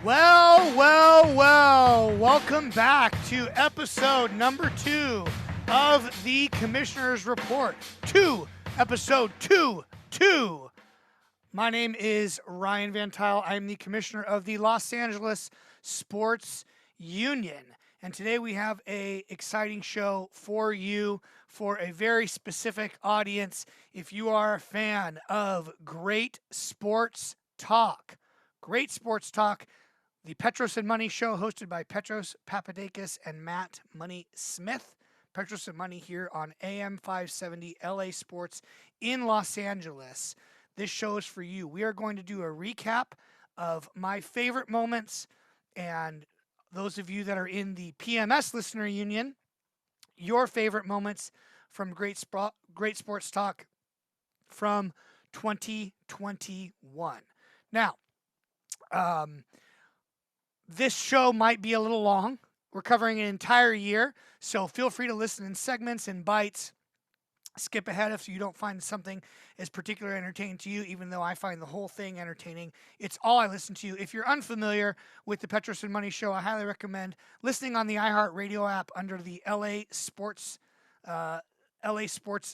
Well, welcome back to episode number 2 of the Commissioner's Report. Episode 2. My name is Ryan Van Tuyl. I'm the Commissioner of the Los Angeles Sports Union. And today we have an exciting show for you, for a very specific audience. If you are a fan of great sports talk, the Petros and Money Show, hosted by Petros Papadakis and Matt Money Smith. Petros and Money here on AM 570 LA Sports in Los Angeles. This show is for you. We are going to do a recap of my favorite moments, and those of you that are in the PMS Listener Union, your favorite moments from great sports talk from 2021. Now, this show might be a little long. We're covering an entire year, so feel free to listen in segments and bites. Skip ahead if you don't find something as particularly entertaining to you, even though I find the whole thing entertaining. It's all I listen to. If you're unfamiliar with the Petros and Money Show, I highly recommend listening on the iHeartRadio app under the LA Sports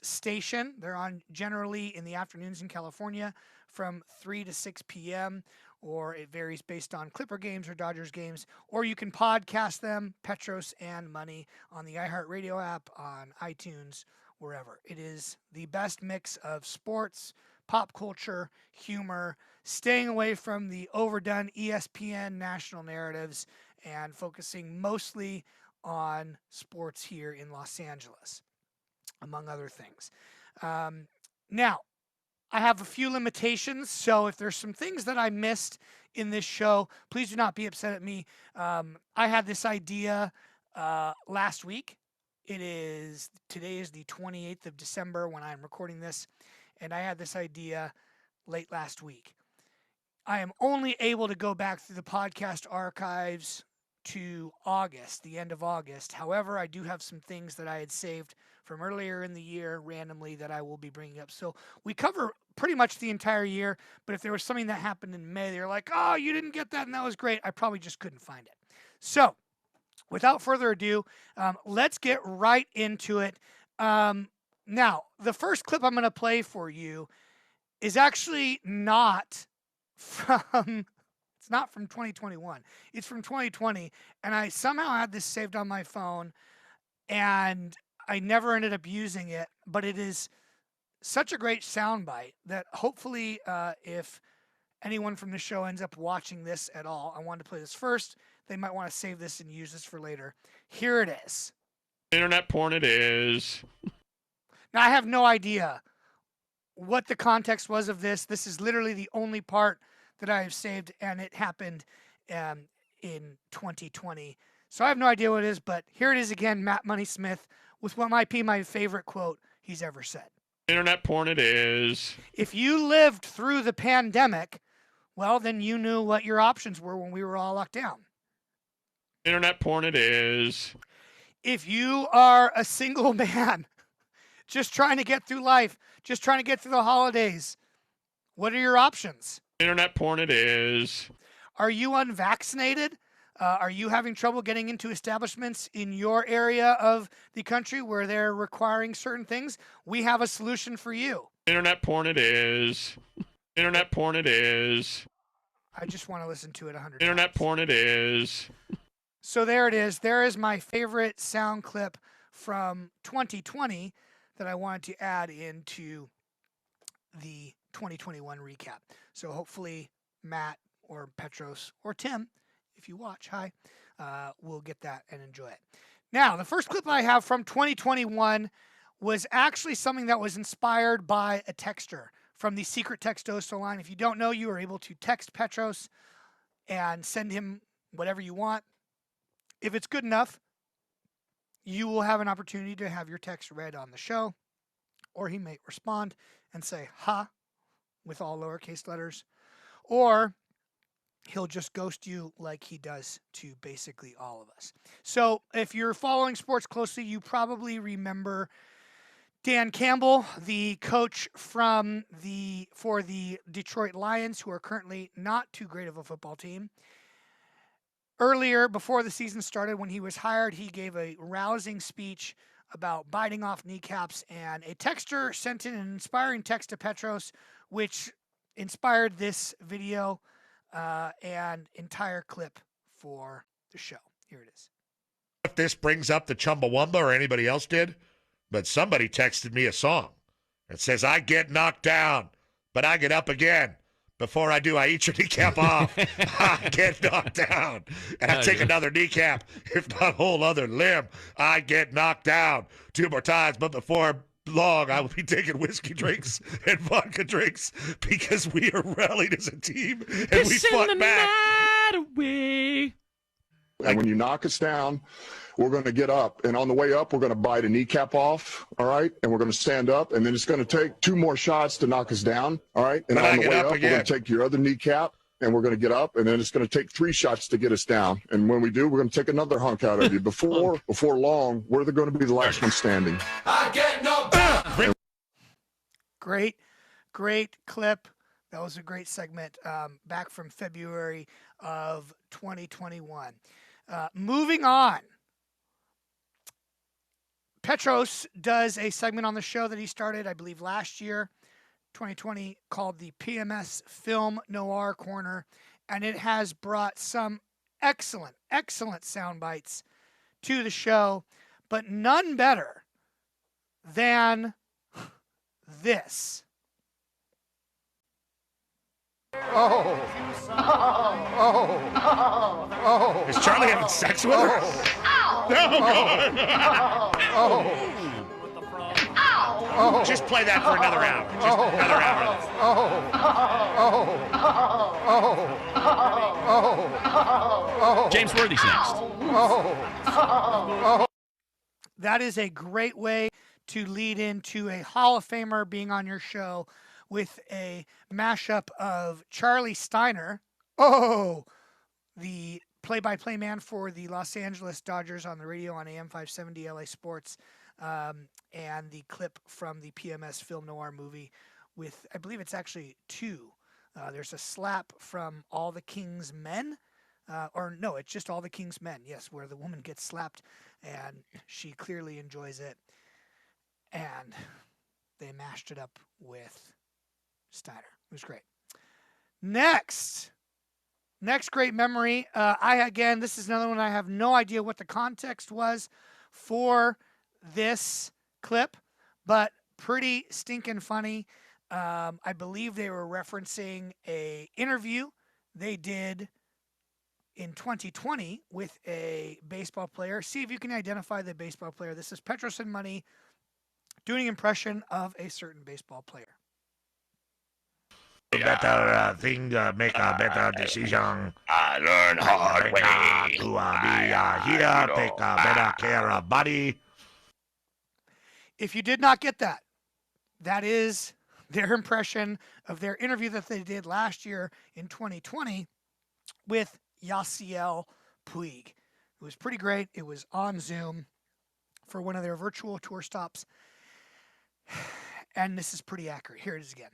station. They're on generally in the afternoons in California from 3 to 6 p.m., or it varies based on Clipper games or Dodgers games, or you can podcast them, Petros and Money, on the iHeartRadio app, on iTunes, wherever. It is the best mix of sports, pop culture, humor, staying away from the overdone ESPN national narratives, and focusing mostly on sports here in Los Angeles, among other things. Now, I have a few limitations, so if there's some things that I missed in this show, please do not be upset at me. I had this idea last week. Today is the 28th of December when I'm recording this, and I had this idea late last week. I am only able to go back through the podcast archives to August, the end of August. However, I do have some things that I had saved from earlier in the year randomly that I will be bringing up. So we cover pretty much the entire year, but if there was something that happened in May, they're like, oh, you didn't get that and that was great, I probably just couldn't find it. So without further ado, let's get right into it. Now, the first clip I'm going to play for you is actually not from... It's not from 2021. It's from 2020, and I somehow had this saved on my phone, and I never ended up using it, but it is such a great soundbite that hopefully if anyone from the show ends up watching this at all, I wanted to play this first. They might want to save this and use this for later. Here it is. Internet porn it is. Now, I have no idea what the context was of this. This is literally the only part that I have saved, and it happened in 2020. So I have no idea what it is, but here it is again, Matt Money Smith, with what might be my favorite quote he's ever said. Internet porn it is. If you lived through the pandemic, well, then you knew what your options were when we were all locked down. Internet porn it is. If you are a single man, just trying to get through life, just trying to get through the holidays, what are your options? Internet porn it is. Are you unvaccinated? Are you having trouble getting into establishments in your area of the country where they're requiring certain things? We have a solution for you. Internet porn it is. Internet porn it is. I just want to listen to it 100 Internet times. porn it is. So there it is. There is my favorite sound clip from 2020 that I wanted to add into the 2021 recap. So hopefully Matt or Petros or Tim, if you watch, hi, will get that and enjoy it. Now, the first clip I have from 2021 was actually something that was inspired by a texter from the Secret Textoso line. If you don't know, you are able to text Petros and send him whatever you want. If it's good enough, you will have an opportunity to have your text read on the show, or he may respond and say, ha, with all lowercase letters, or he'll just ghost you like he does to basically all of us. So if you're following sports closely, you probably remember Dan Campbell, the coach for the Detroit Lions, who are currently not too great of a football team. Earlier, before the season started, when he was hired, he gave a rousing speech about biting off kneecaps, and a texter sent in an inspiring text to Petros, which inspired this video and entire clip for the show. Here it is. If this brings up the Chumbawamba or anybody else did, but somebody texted me a song. It says, I get knocked down, but I get up again. Before I do, I eat your kneecap off. I get knocked down, and I take another kneecap, if not whole other limb. I get knocked down 2 more times, but before long, I will be taking whiskey drinks and vodka drinks because we are rallied as a team, and we fought back. And when you knock us down, we're going to get up. And on the way up, we're going to bite a kneecap off, all right? And we're going to stand up. And then it's going to take 2 more shots to knock us down, all right? And on the way up, we're going to take your other kneecap, and we're going to get up. And then it's going to take 3 shots to get us down. And when we do, we're going to take another hunk out of you. Before long, we're going to be the last one standing. I get knocked down. Great clip. That was a great segment back from February of 2021. Moving on. Petros does a segment on the show that he started, I believe, last year, 2020, called the PMS Film Noir Corner, and it has brought some excellent sound bites to the show, but none better than this. Is Charlie having sex with her? Just play that for another hour. Just another hour. James Worthy's next. That is a great way to lead into a Hall of Famer being on your show with a mashup of Charlie Steiner, the play-by-play man for the Los Angeles Dodgers on the radio on AM 570 LA Sports, and the clip from the PMS Film Noir movie with, I believe it's actually 2. There's a slap from All the King's Men, or no, it's just All the King's Men, yes, where the woman gets slapped, and she clearly enjoys it, and they mashed it up with Steiner. It was great. Next great memory. This is another one I have no idea what the context was for this clip, but pretty stinking funny. I believe they were referencing a interview they did in 2020 with a baseball player. See if you can identify the baseball player. This is Petros and Money doing an impression of a certain baseball player. Better thing, make a better decision. I learn hard way. To be here, take better care of body. If you did not get that, that is their impression of their interview that they did last year in 2020 with Yasiel Puig. It was pretty great. It was on Zoom for one of their virtual tour stops. And this is pretty accurate. Here it is again.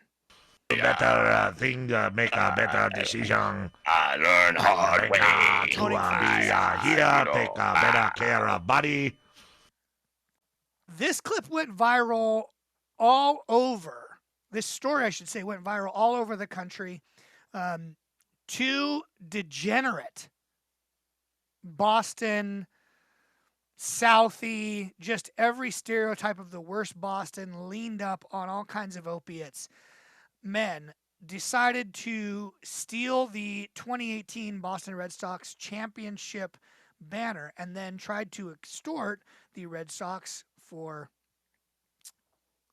Better thing, make a better decision. I learn hard way. To be here, take better care of body. This clip went viral all over. This story, I should say, went viral all over the country. 2 degenerate Boston, Southie, just every stereotype of the worst Boston, leaned up on all kinds of opiates. Men decided to steal the 2018 Boston Red Sox championship banner and then tried to extort the Red Sox for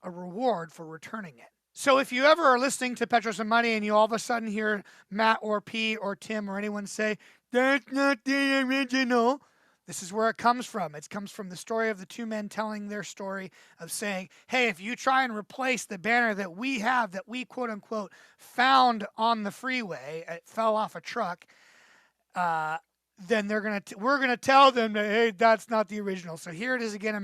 a reward for returning it. So if you ever are listening to Petros and Money and you all of a sudden hear Matt or P or Tim or anyone say, "That's not the original," this is where it comes from. It comes from the story of the 2 men telling their story of saying, hey, if you try and replace the banner that we have, that we quote unquote found on the freeway, it fell off a truck, then we're gonna tell them that, hey, that's not the original. So here it is again, a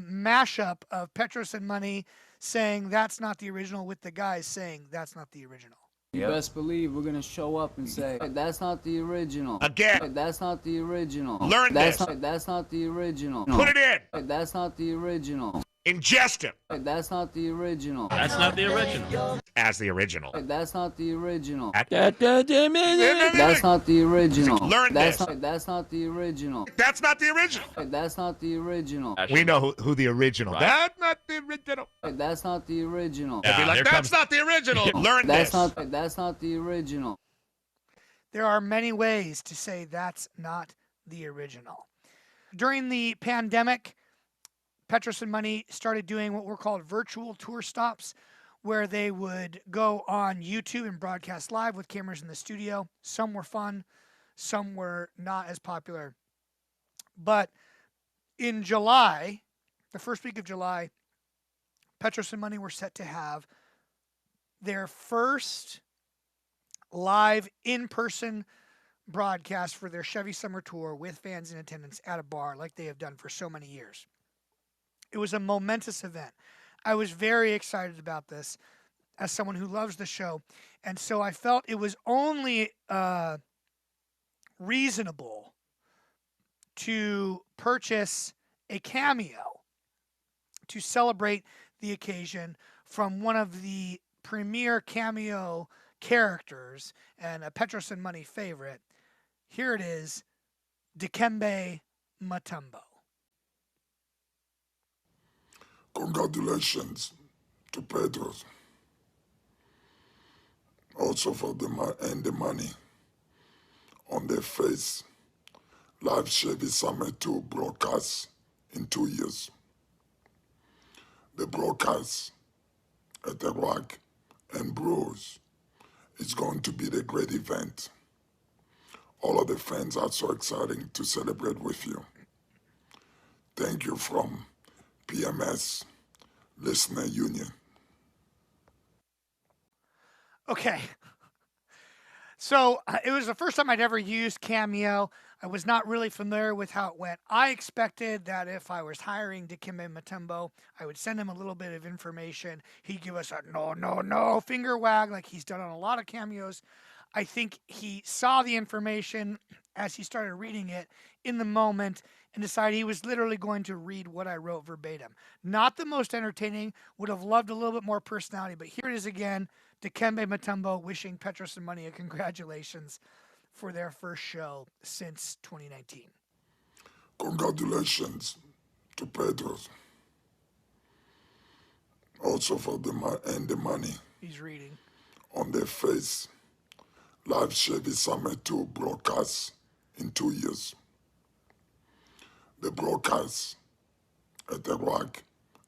mashup of Petros and Money saying that's not the original with the guys saying that's not the original. You best believe we're gonna show up and say, hey, that's not the original. Again. Hey, that's not the original. Learn that's this. That's not the original. Put it in. Hey, that's not the original. Ingest him. Hey, that's not the original. That's not the original. As the original. Hey, that's not the original. That's That's not the original. Learn that's this. That's not the original. That's not the original. Hey, that's not the original. We know who the original. Right. That's not the original. Hey, that's not the original. They'd be like, that's not the original. Learn That's this. That's not the original. There are many ways to say that's not the original. During the pandemic, Petros and Money started doing what were called virtual tour stops, where they would go on YouTube and broadcast live with cameras in the studio. Some were fun, some were not as popular. But in July, the first week of July, Petros and Money were set to have their first live in-person broadcast for their Chevy Summer Tour with fans in attendance at a bar like they have done for so many years. It was a momentous event. I was very excited about this as someone who loves the show. And so I felt it was only reasonable to purchase a cameo to celebrate the occasion from one of the premier cameo characters and a Petros and Money favorite. Here it is, Dikembe Mutombo. Congratulations to Petros. Also for the money on their face. Live Chevy Summer 2 broadcast in 2 years. The broadcast at the Rock and Brews is going to be the great event. All of the fans are so exciting to celebrate with you. Thank you from PMS Listener Union. Okay. So it was the first time I'd ever used Cameo. I was not really familiar with how it went. I expected that if I was hiring Dikembe Mutombo, I would send him a little bit of information. He'd give us a no finger wag like he's done on a lot of cameos. I think he saw the information as he started reading it in the moment and decided he was literally going to read what I wrote verbatim. Not the most entertaining, would have loved a little bit more personality, but here it is again, Dikembe Mutombo wishing Petros and Money a congratulations for their first show since 2019. Congratulations to Petros. Also for the money. He's reading. On their face. Live Chevy Summer 2 broadcast in 2 years. The broadcast at the Rock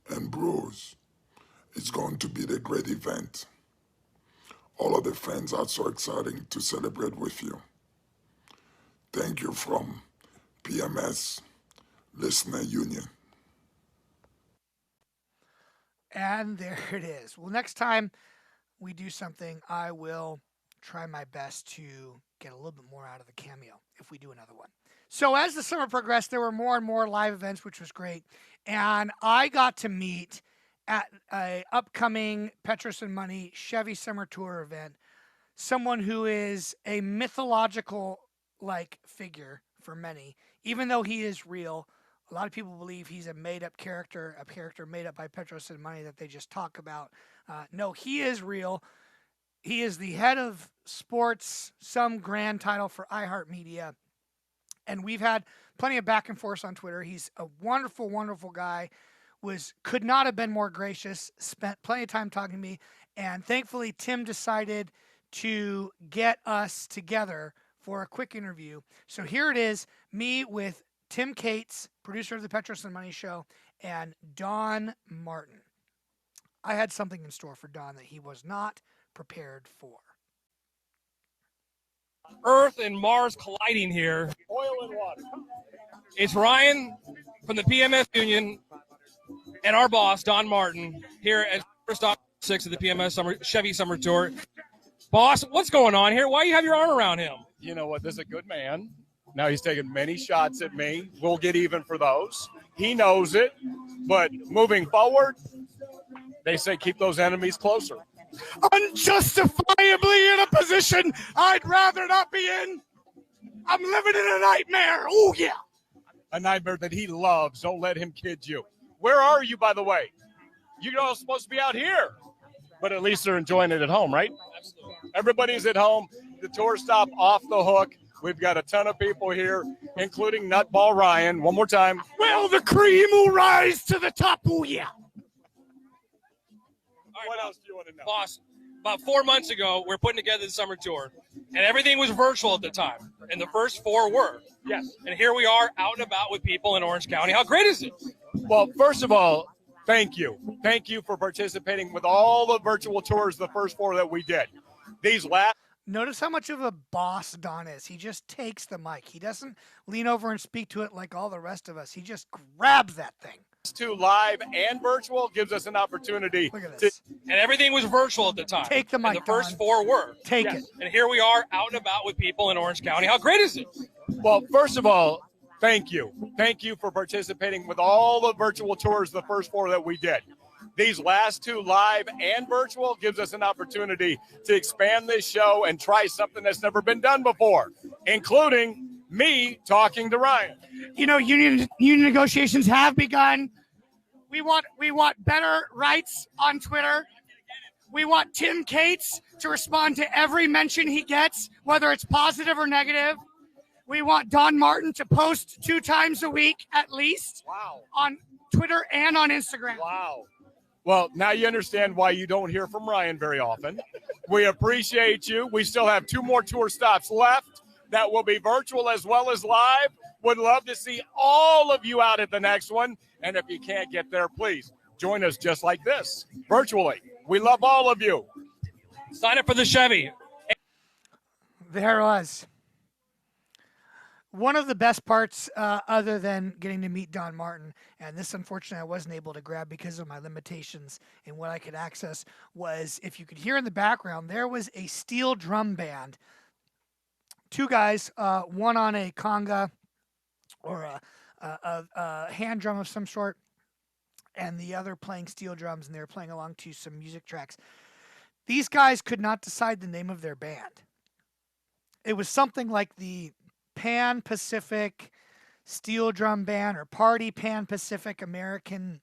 and Brews is going to be the great event. All of the fans are so exciting to celebrate with you. Thank you from PMS Listener Union. And there it is. Well, next time we do something, I will try my best to get a little bit more out of the cameo if we do another one. So as the summer progressed, there were more and more live events, which was great. And I got to meet at an upcoming Petros and Money Chevy Summer Tour event someone who is a mythological-like figure for many. Even though he is real, a lot of people believe he's a made-up character, a character made up by Petros and Money that they just talk about. No, he is real. He is the head of sports, some grand title for iHeartMedia. And we've had plenty of back and forth on Twitter. He's a wonderful, wonderful guy. Could not have been more gracious. Spent plenty of time talking to me. And thankfully, Tim decided to get us together for a quick interview. So here it is, me with Tim Cates, producer of the Petros and Money Show, and Don Martin. I had something in store for Don that he was not prepared for. Earth and Mars colliding here. Oil and water. It's Ryan from the PMS Union and our boss, Don Martin, here at first stop 6 of the PMS Chevy Summer Tour. Boss, what's going on here? Why do you have your arm around him? You know what? This is a good man. Now he's taken many shots at me. We'll get even for those. He knows it. But moving forward, they say keep those enemies closer. Unjustified reliably in a position I'd rather not be in. I'm living in a nightmare. Oh, yeah. A nightmare that he loves. Don't let him kid you. Where are you, by the way? You're all supposed to be out here. But at least they're enjoying it at home, right? Absolutely. Everybody's at home. The tour stop off the hook. We've got a ton of people here, including Nutball Ryan. One more time. Well, the cream will rise to the top. Oh, yeah. What else do you want to know? Boss, about 4 months ago, we're putting together the summer tour, and everything was virtual at the time, and the first 4 were. Yes. And here we are out and about with people in Orange County. How great is it? Well, first of all, thank you. Thank you for participating with all the virtual tours, the first 4 that we did. These last. Notice how much of a boss Don is. He just takes the mic. He doesn't lean over and speak to it like all the rest of us. He just grabs that thing. 2 live and virtual gives us an opportunity. Look at this. And everything was virtual at the time. Take the mic, and the first Don. 4 were. Take Yes. it. And here we are out and about with people in Orange County. How great is it? Well, first of all, thank you. Thank you for participating with all the virtual tours, the first 4 that we did. These last 2 live and virtual gives us an opportunity to expand this show and try something that's never been done before, including me talking to Ryan. You know, union negotiations have begun. We want better rights on Twitter. We want Tim Cates to respond to every mention he gets, whether it's positive or negative. We want Don Martin to post 2 times a week at least. Wow. On Twitter and on Instagram. Wow. Well, now you understand why you don't hear from Ryan very often. We appreciate you. We still have 2 more tour stops left that will be virtual as well as live. Would love to see all of you out at the next one. And if you can't get there, please join us just like this, virtually. We love all of you. Sign up for the Chevy. There was. One of the best parts, other than getting to meet Don Martin, and this unfortunately I wasn't able to grab because of my limitations in what I could access, was, if you could hear in the background, there was a steel drum band. 2 guys, one on a conga or a hand drum of some sort, and the other playing steel drums, and they were playing along to some music tracks. These guys could not decide the name of their band. It was something like the Pan-Pacific Steel Drum Band or Party Pan-Pacific American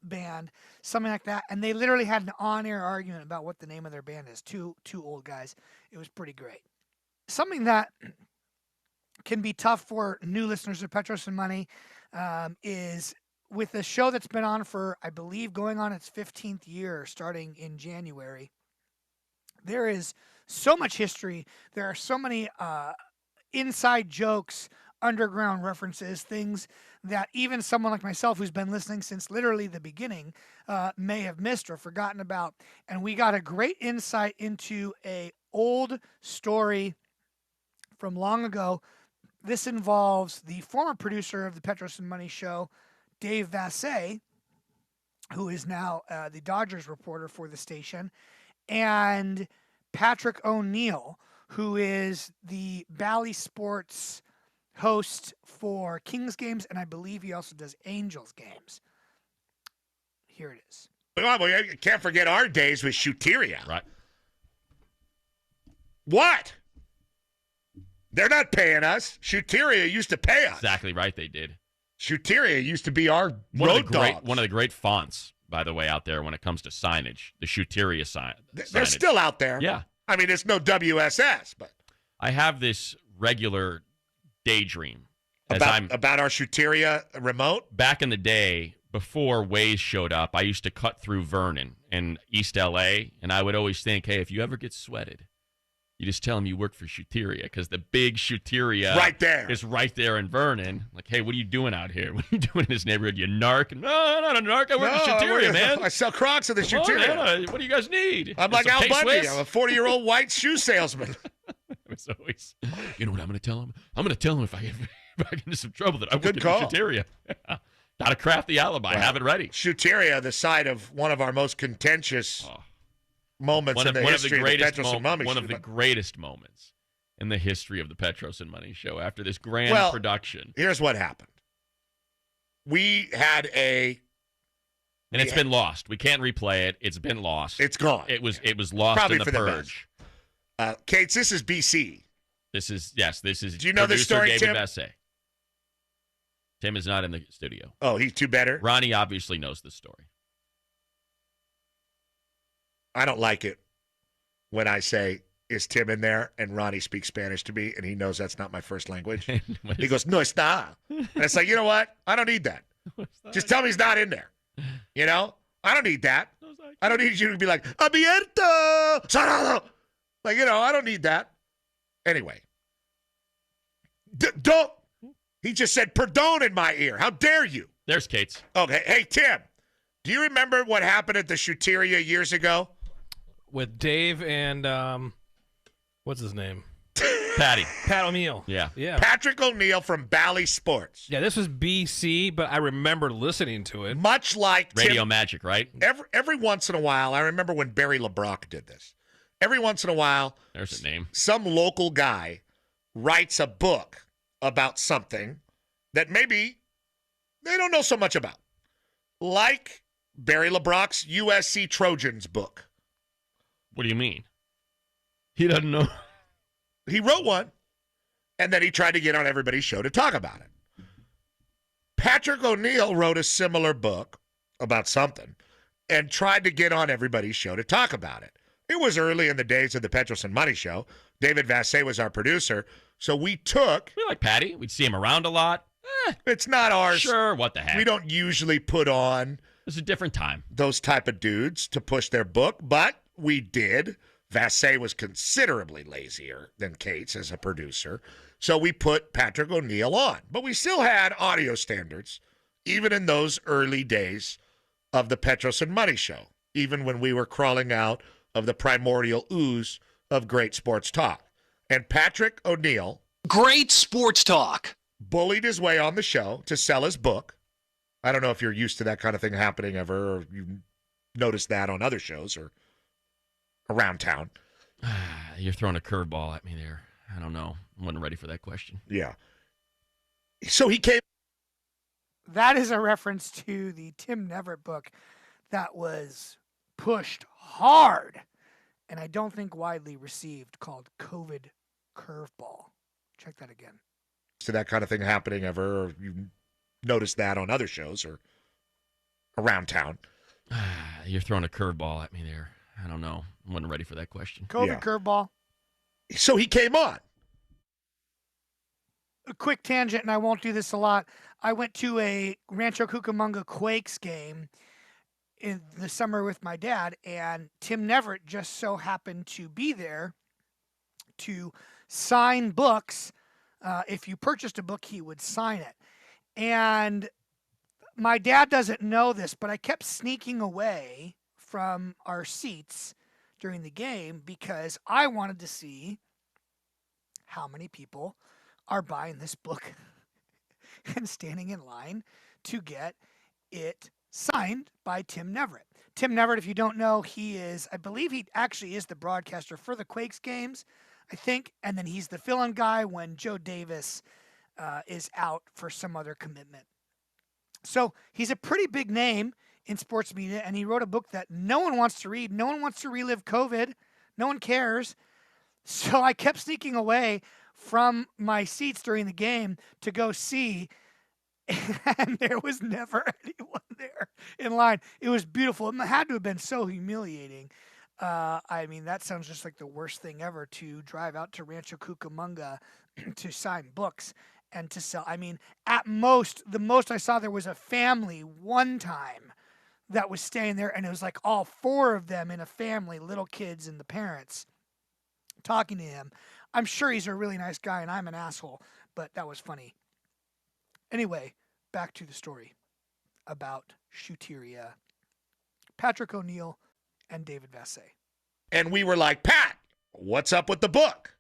Band, something like that. And they literally had an on-air argument about what the name of their band is. Two old guys. It was pretty great. Something that can be tough for new listeners of Petros and Money is with a show that's been on for, I believe, going on its 15th year, starting in January. There is so much history. There are so many inside jokes, underground references, things that even someone like myself who's been listening since literally the beginning may have missed or forgotten about. And we got a great insight into a old story from long ago. This involves the former producer of the Petros and Money show, Dave Vassegh, who is now the Dodgers reporter for the station, and Patrick O'Neill, who is the Bally Sports host for Kings games, and I believe he also does Angels games. Here it is. Well, you can't forget our days with Shoeteria. Right. What? They're not paying us. Shoeteria used to pay us. Exactly right, they did. Shoeteria used to be our road dogs. One of the great fonts, by the way, out there when it comes to signage. The Shoeteria sign. They're still out there. Yeah. I mean, it's no WSS, but I have this regular daydream about our Shoeteria remote. Back in the day, before Waze showed up, I used to cut through Vernon in East LA, and I would always think, hey, if you ever get sweated, you just tell them you work for Shoeteria, because the big Shoeteria is right there in Vernon. Like, hey, what are you doing out here? What are you doing in this neighborhood? You narc? No, I'm not a narc. I work at Shoeteria, man. I sell Crocs at the Shoeteria. What do you guys need? I'm like Al Bundy. I'm a 40-year-old white shoe salesman. It's always, you know what I'm going to tell him? I'm going to tell him if I get into some trouble that I work at Shoeteria. Got to craft the alibi. Have it ready. Shoeteria, the site of one of our most contentious moments in the history of the Petros and Money show. One of the greatest moments in the history of the Petros and Money show after this grand production. Here's what happened. We had And it's been lost. We can't replay it. It's been lost. It's gone. It was lost Probably in the for the purge. Kates, this is BC. This is. Do you know this story, David Tim? Vassegh. Tim is not in the studio. Oh, he's too better? Ronnie obviously knows this story. I don't like it when I say, is Tim in there? And Ronnie speaks Spanish to me, and he knows that's not my first language. He goes, no está. And it's like, you know what? I don't need that. Just tell me he's not in there. You know? I don't need that. I don't need you to be like, abierto, cerrado. Like, you know, I don't need that. Anyway. Don't. He just said perdón in my ear. How dare you? There's Kate's. Okay. Hey, Tim, do you remember what happened at the Shoeteria years ago? With Dave and, what's his name? Pat O'Neill. Yeah. Patrick O'Neill from Bally Sports. Yeah, this was BC, but I remember listening to it. Much like Radio Magic, right? Every once in a while, I remember when Barry LeBrock did this. Every once in a while, there's a name. Some local guy writes a book about something that maybe they don't know so much about. Like Barry LeBrock's USC Trojans book. What do you mean? He doesn't know. He wrote one, and then he tried to get on everybody's show to talk about it. Patrick O'Neill wrote a similar book about something and tried to get on everybody's show to talk about it. It was early in the days of the Petros and Money show. David Vassegh was our producer, so we like Patty. We'd see him around a lot. It's not ours. Sure, what the heck. We don't usually put on It's a different time. Those type of dudes to push their book, but we did. Vassegh was considerably lazier than Kate's as a producer, so we put Patrick O'Neill on. But we still had audio standards, even in those early days of the Petros and Money show, even when we were crawling out of the primordial ooze of great sports talk. And Patrick O'Neill, great sports talk, bullied his way on the show to sell his book. I don't know if you're used to that kind of thing happening ever, or you noticed that on other shows or around town. You're throwing a curveball at me there. I don't know. I wasn't ready for that question. Yeah. So he came. That is a reference to the Tim Neverett book that was pushed hard and I don't think widely received, called COVID Curveball. Check that again. To that kind of thing happening ever, or you noticed that on other shows or around town. You're throwing a curveball at me there. I don't know. I wasn't ready for that question. COVID Curveball. So he came on. A quick tangent, and I won't do this a lot. I went to a Rancho Cucamonga Quakes game in the summer with my dad, and Tim Neverett just so happened to be there to sign books. If you purchased a book, he would sign it. And my dad doesn't know this, but I kept sneaking away from our seats during the game because I wanted to see how many people are buying this book and standing in line to get it signed by Tim Neverett. Tim Neverett, if you don't know, I believe he actually is the broadcaster for the Quakes games, I think, and then he's the fill-in guy when Joe Davis is out for some other commitment. So he's a pretty big name in sports media, and he wrote a book that no one wants to read. No one wants to relive COVID. No one cares. So I kept sneaking away from my seats during the game to go see, and there was never anyone there in line. It was beautiful. It had to have been so humiliating. I mean, that sounds just like the worst thing ever, to drive out to Rancho Cucamonga to sign books and to sell. I mean, at most, the most I saw there was a family one time that was staying there, and it was like all four of them in a family, little kids and the parents, talking to him. I'm sure he's a really nice guy, and I'm an asshole, but that was funny. Anyway, back to the story about Shoeteria, Patrick O'Neill, and David Vassegh. And we were like, Pat, what's up with the book?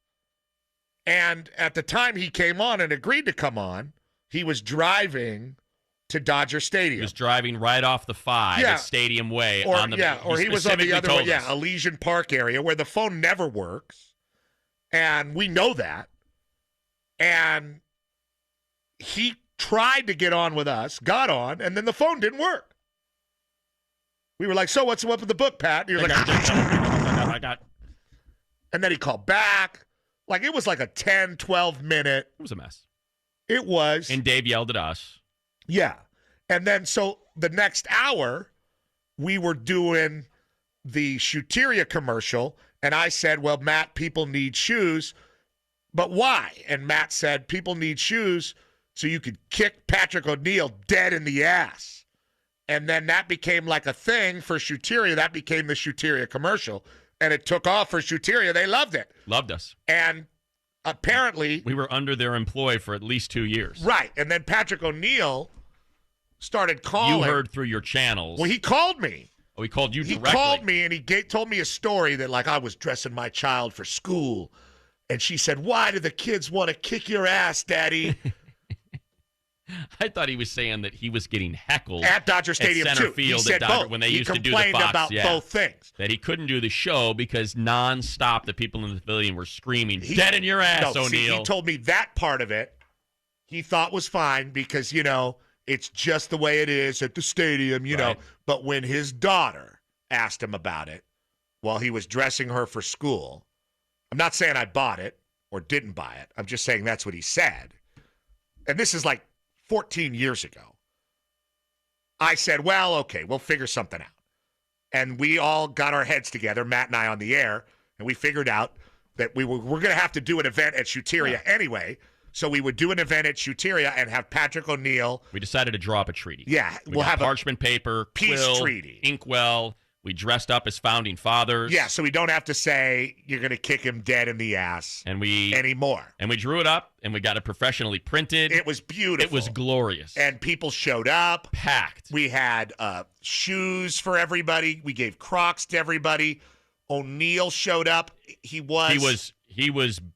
And at the time he came on and agreed to come on, he was driving to Dodger Stadium. He was driving right off the 5 at Stadium Way. Or he was on the other way, Elysian Park area, where the phone never works. And we know that. And he tried to get on with us, got on, and then the phone didn't work. We were like, so what's up with the book, Pat? And he was like, I got. And then he called back. Like, it was like a 10, 12 minute. It was a mess. It was. And Dave yelled at us. Yeah. And then so the next hour, we were doing the Shoeteria commercial. And I said, well, Matt, people need shoes. But why? And Matt said, people need shoes so you could kick Patrick O'Neal dead in the ass. And then that became like a thing for Shoeteria. That became the Shoeteria commercial. And it took off for Shoeteria. They loved it. Loved us. And apparently... we were under their employ for at least 2 years. Right. And then Patrick O'Neal started calling. You heard through your channels. Well, he called me. Oh, he called you directly? He called me, and he told me a story that, like, I was dressing my child for school. And she said, why do the kids want to kick your ass, Daddy? I thought he was saying that he was getting heckled at Dodger Stadium at center too. Field He said at Dodger, both. when they he used to do the Fox. About both things. That he couldn't do the show because nonstop the people in the pavilion were screaming, "Dead in your ass, O'Neal!" See, he told me that part of it he thought was fine because it's just the way it is at the stadium, you know. But when his daughter asked him about it while he was dressing her for school, I'm not saying I bought it or didn't buy it. I'm just saying that's what he said. And this is like 14 years ago. I said, well, okay, we'll figure something out. And we all got our heads together, Matt and I on the air, and we figured out that we're going to have to do an event at Shoeteria anyway. So we would do an event at Shoeteria and have Patrick O'Neal. We decided to draw up a treaty. Yeah. We'll have parchment paper, peace quill, treaty. inkwell. We dressed up as founding fathers. Yeah, so we don't have to say you're going to kick him dead in the ass anymore. And we drew it up, and we got it professionally printed. It was beautiful. It was glorious. And people showed up. Packed. We had shoes for everybody. We gave Crocs to everybody. O'Neal showed up. He was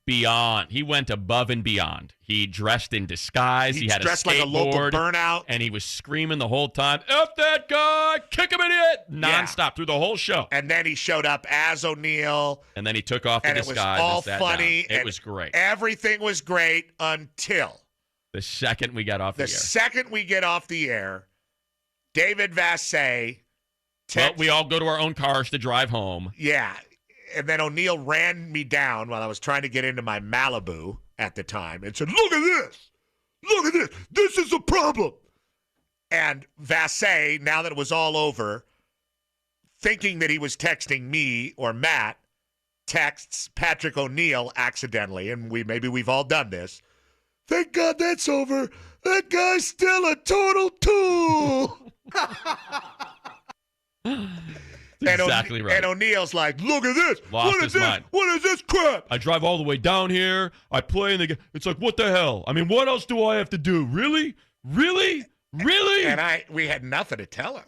beyond. He went above and beyond. He dressed in disguise. He had dressed a skateboard, like a local burnout. And he was screaming the whole time, F that guy, kick him in it, nonstop through the whole show. And then he showed up as O'Neal. And then he took off the disguise. It was all and sat funny. down. It was great. Everything was great until the second we got off the air. The second we get off the air, David Vassegh. Well, we all go to our own cars to drive home. Yeah. And then O'Neal ran me down while I was trying to get into my Malibu at the time and said, look at this. Look at this. This is a problem. And Vassegh, now that it was all over, thinking that he was texting me or Matt, texts Patrick O'Neal accidentally, and maybe we've all done this. Thank God that's over. That guy's still a total tool. Exactly right. And O'Neal's like, look at this. Lost his mind. What is this crap? I drive all the way down here. I play in the. It's like, what the hell? I mean, what else do I have to do? Really? Really? Really? And we had nothing to tell him.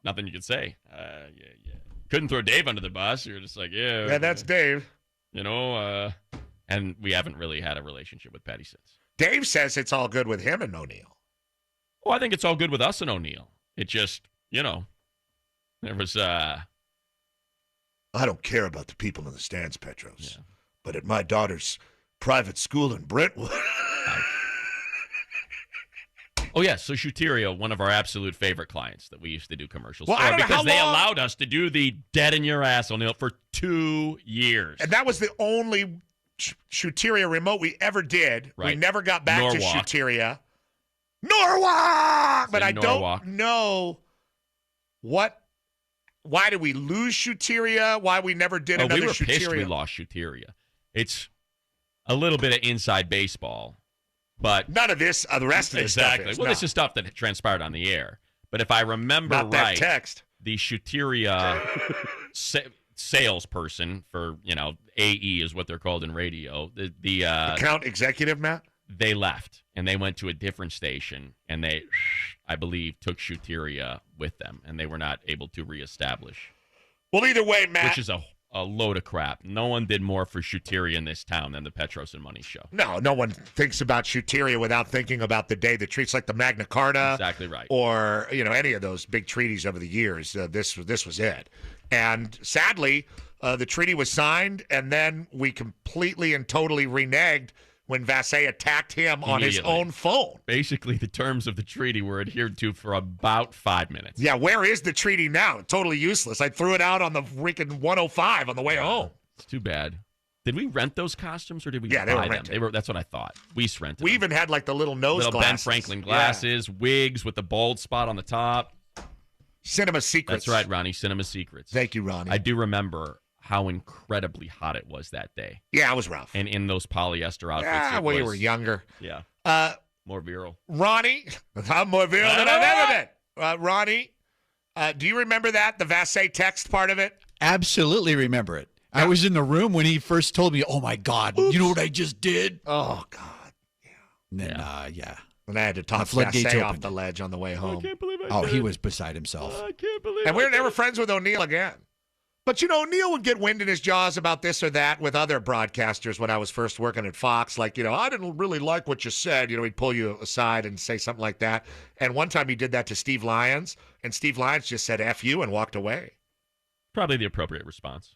Nothing you could say. Yeah. Couldn't throw Dave under the bus. You're just like, yeah. Yeah, that's Dave. And we haven't really had a relationship with Patty since. Dave says it's all good with him and O'Neal. Well, I think it's all good with us and O'Neal. It just, there was I don't care about the people in the stands, Petros. Yeah. But at my daughter's private school in Brentwood. Oh, yeah. So Shoeteria, one of our absolute favorite clients that we used to do commercials for. Because they allowed us to do the dead in your ass, O'Neal, for 2 years. And that was the only Shoeteria remote we ever did. Right. We never got back to Shoeteria. Norwalk! But I don't know why did we lose Shoeteria? Why we never did another Shoeteria? We were pissed we lost Shoeteria. It's a little bit of inside baseball, but none of this, the rest of this stuff is. Well, this is stuff that transpired on the air. But if I remember right, that text. The Shoeteria salesperson for, AE is what they're called in radio. The account executive, Matt? They left, and they went to a different station, and they, I believe, took Shoeteria with them, and they were not able to reestablish. Well, either way, Matt. Which is a load of crap. No one did more for Shoeteria in this town than the Petros and Money show. No one thinks about Shoeteria without thinking about the day that treats like the Magna Carta. Exactly right. Or, any of those big treaties over the years. This was it. And sadly, the treaty was signed, and then we completely and totally reneged when Vassegh attacked him on his own phone. Basically, the terms of the treaty were adhered to for about 5 minutes. Yeah, where is the treaty now? Totally useless. I threw it out on the freaking 105 on the way home. It's too bad. Did we rent those costumes or did we they buy were them? rented. That's what I thought. We rented We them. even had like the little nose little glasses. Ben Franklin glasses, wigs with the bald spot on the top. Cinema Secrets. That's right, Ronnie. Cinema Secrets. Thank you, Ronnie. I do remember how incredibly hot it was that day. Yeah, it was rough. And in those polyester outfits. Yeah, we were younger. Yeah. More virile. Ronnie, I'm more virile than I've ever been. Ronnie, do you remember that, the Vassegh text part of it? Absolutely remember it. Yeah. I was in the room when he first told me, oh, my God, you know what I just did? Oh, God. Yeah. And then, yeah. And I had to talk Vassegh off the ledge on the way home. I can't believe I did. He was beside himself. I can't believe And we were never friends with O'Neill again. But, O'Neill would get wind in his jaws about this or that with other broadcasters when I was first working at Fox. Like, I didn't really like what you said. He'd pull you aside and say something like that. And one time he did that to Steve Lyons, and Steve Lyons just said, F you, and walked away. Probably the appropriate response.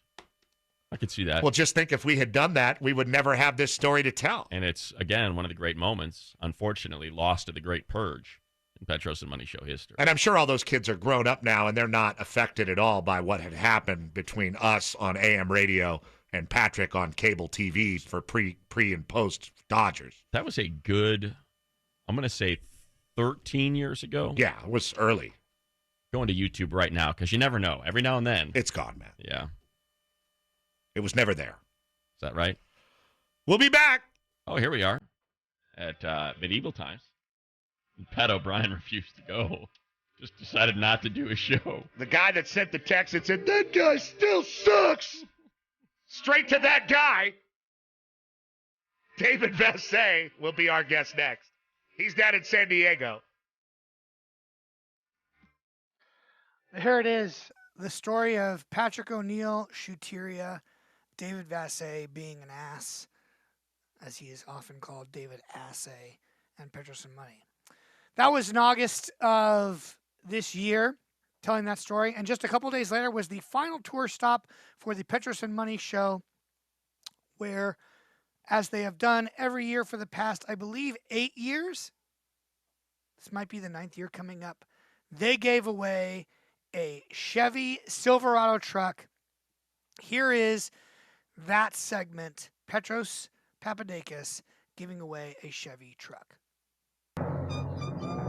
I could see that. Well, just think if we had done that, we would never have this story to tell. And it's, again, one of the great moments, unfortunately, lost to the Great Purge in Petros and Money Show history. And I'm sure all those kids are grown up now, and they're not affected at all by what had happened between us on AM radio and Patrick on cable TV for pre and post Dodgers. That was a good, I'm going to say 13 years ago. Yeah, it was early. Going to YouTube right now, because you never know. Every now and then. It's gone, man. Yeah. It was never there. Is that right? We'll be back. Oh, here we are at medieval times. Pat O'Brien refused to go. Just decided not to do a show. The guy that sent the text and said, that guy still sucks. Straight to that guy. David Vassegh will be our guest next. He's down in San Diego. Here it is. The story of Patrick O'Neill, Shoeteria, David Vassegh being an ass, as he is often called, David Assay, and Petros and Money. That was in August of this year, telling that story. And just a couple days later was the final tour stop for the Petros and Money show, where, as they have done every year for the past, I believe, 8 years, this might be the 9th year coming up, they gave away a Chevy Silverado truck. Here is that segment, Petros Papadakis giving away a Chevy truck.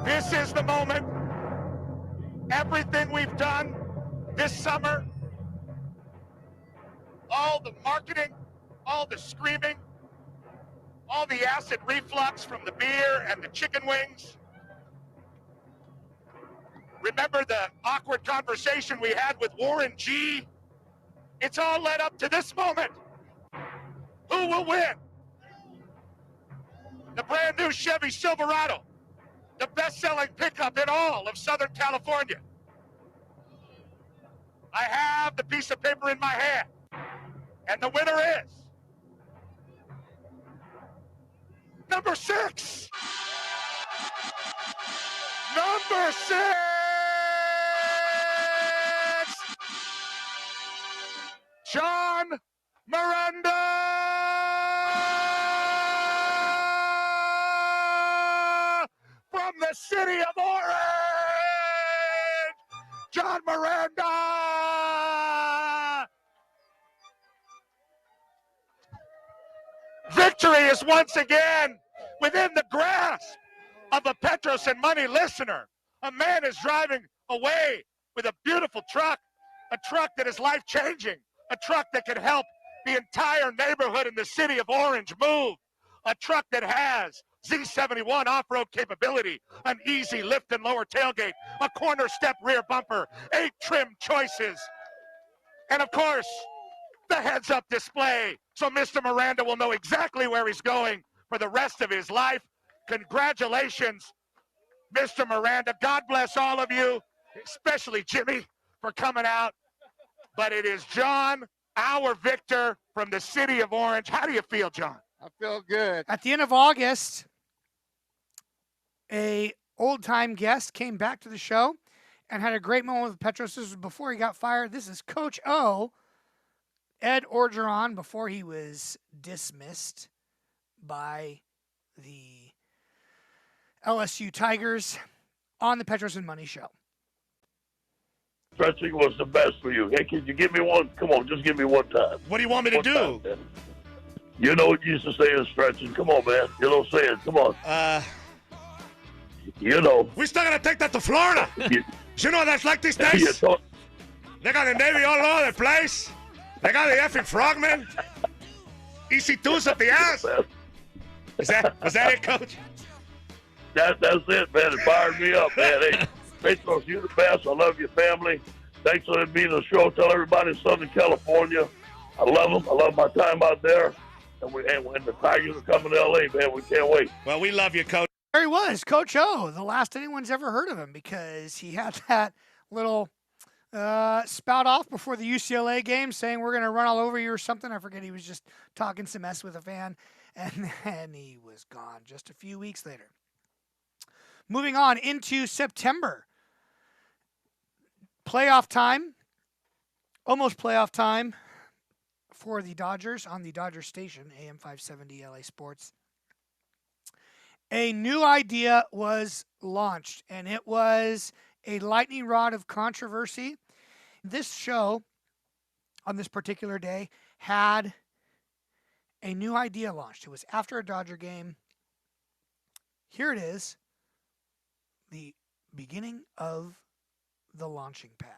This is the moment. Everything we've done this summer, all the marketing, all the screaming, all the acid reflux from the beer and the chicken wings. Remember the awkward conversation we had with Warren G? It's all led up to this moment. Who will win? The brand new Chevy Silverado, the best-selling pickup in all of Southern California. I have the piece of paper in my hand, and the winner is number 6. Number 6. John Miranda from the city of Orange. John Miranda. Victory is once again within the grasp of a Petros and Money listener. A man is driving away with a beautiful truck, a truck that is life-changing, a truck that can help the entire neighborhood in the city of Orange move, a truck that has Z71 off-road capability, an easy lift and lower tailgate, a corner step rear bumper, 8 trim choices, and of course, the heads-up display, so Mr. Miranda will know exactly where he's going for the rest of his life. Congratulations, Mr. Miranda. God bless all of you, especially Jimmy, for coming out. But it is John, our victor from the city of Orange. How do you feel, John? I feel good. At the end of August, a old-time guest came back to the show and had a great moment with Petros. This was before he got fired. This is Coach O, Ed Orgeron, before he was dismissed by the LSU Tigers on the Petros and Money Show. Stretching was the best for you. Hey, can you give me one? Come on, just give me one time. What do you want me to do? Time, you know what you used to say in stretching. Come on, man. You don't say it. Come on. You know. We're still going to take that to Florida. You know that's like these days? They got the Navy all over the place. They got the effing frogmen. EC2's up the ass. Was that it, Coach? That's it, man. It fired me up, man. Hey, Petros, you're the best. I love your family. Thanks for being on the show. Tell everybody in Southern California, I love them. I love my time out there. And when the Tigers are coming to L.A., man, we can't wait. Well, we love you, Coach. There he was, Coach O, the last anyone's ever heard of him, because he had that little spout off before the UCLA game saying we're going to run all over you or something. I forget. He was just talking some mess with a fan, and then he was gone just a few weeks later. Moving on into September. Playoff time, almost playoff time for the Dodgers on the Dodgers station, AM 570 LA Sports. A new idea was launched, and it was a lightning rod of controversy. This show, on this particular day, had a new idea launched. It was after a Dodger game. Here it is, the beginning of the launching pad.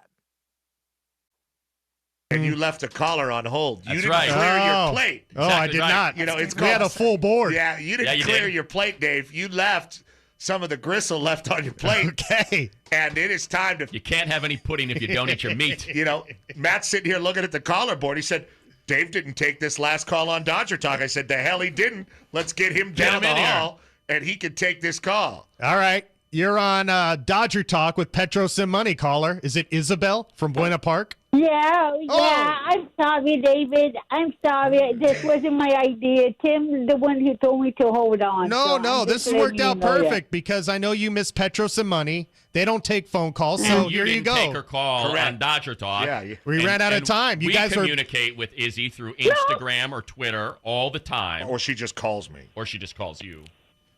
And you left a caller on hold. That's you didn't right. clear your plate. Oh, I did not. You know, it's we had a full board. Yeah, you didn't clear your plate, Dave. You left some of the gristle left on your plate. Okay. And it is time to... You can't have any pudding if you don't eat your meat. You know, Matt's sitting here looking at the caller board. He said, Dave didn't take this last call on Dodger Talk. I said, the hell he didn't. Let's get him down the hall, and he can take this call. All right. You're on Dodger Talk with Petros and Money, caller. Is it Isabel from Buena Park? Yeah. I'm sorry, David. I'm sorry. This wasn't my idea. Tim's the one who told me to hold on. No, this has worked out perfect because I know you miss Petros and Money. They don't take phone calls, so here you go. You didn't take her call on Dodger Talk. Yeah. We ran out of time. We communicate with Izzy through Instagram or Twitter all the time. Or she just calls me. Or she just calls you.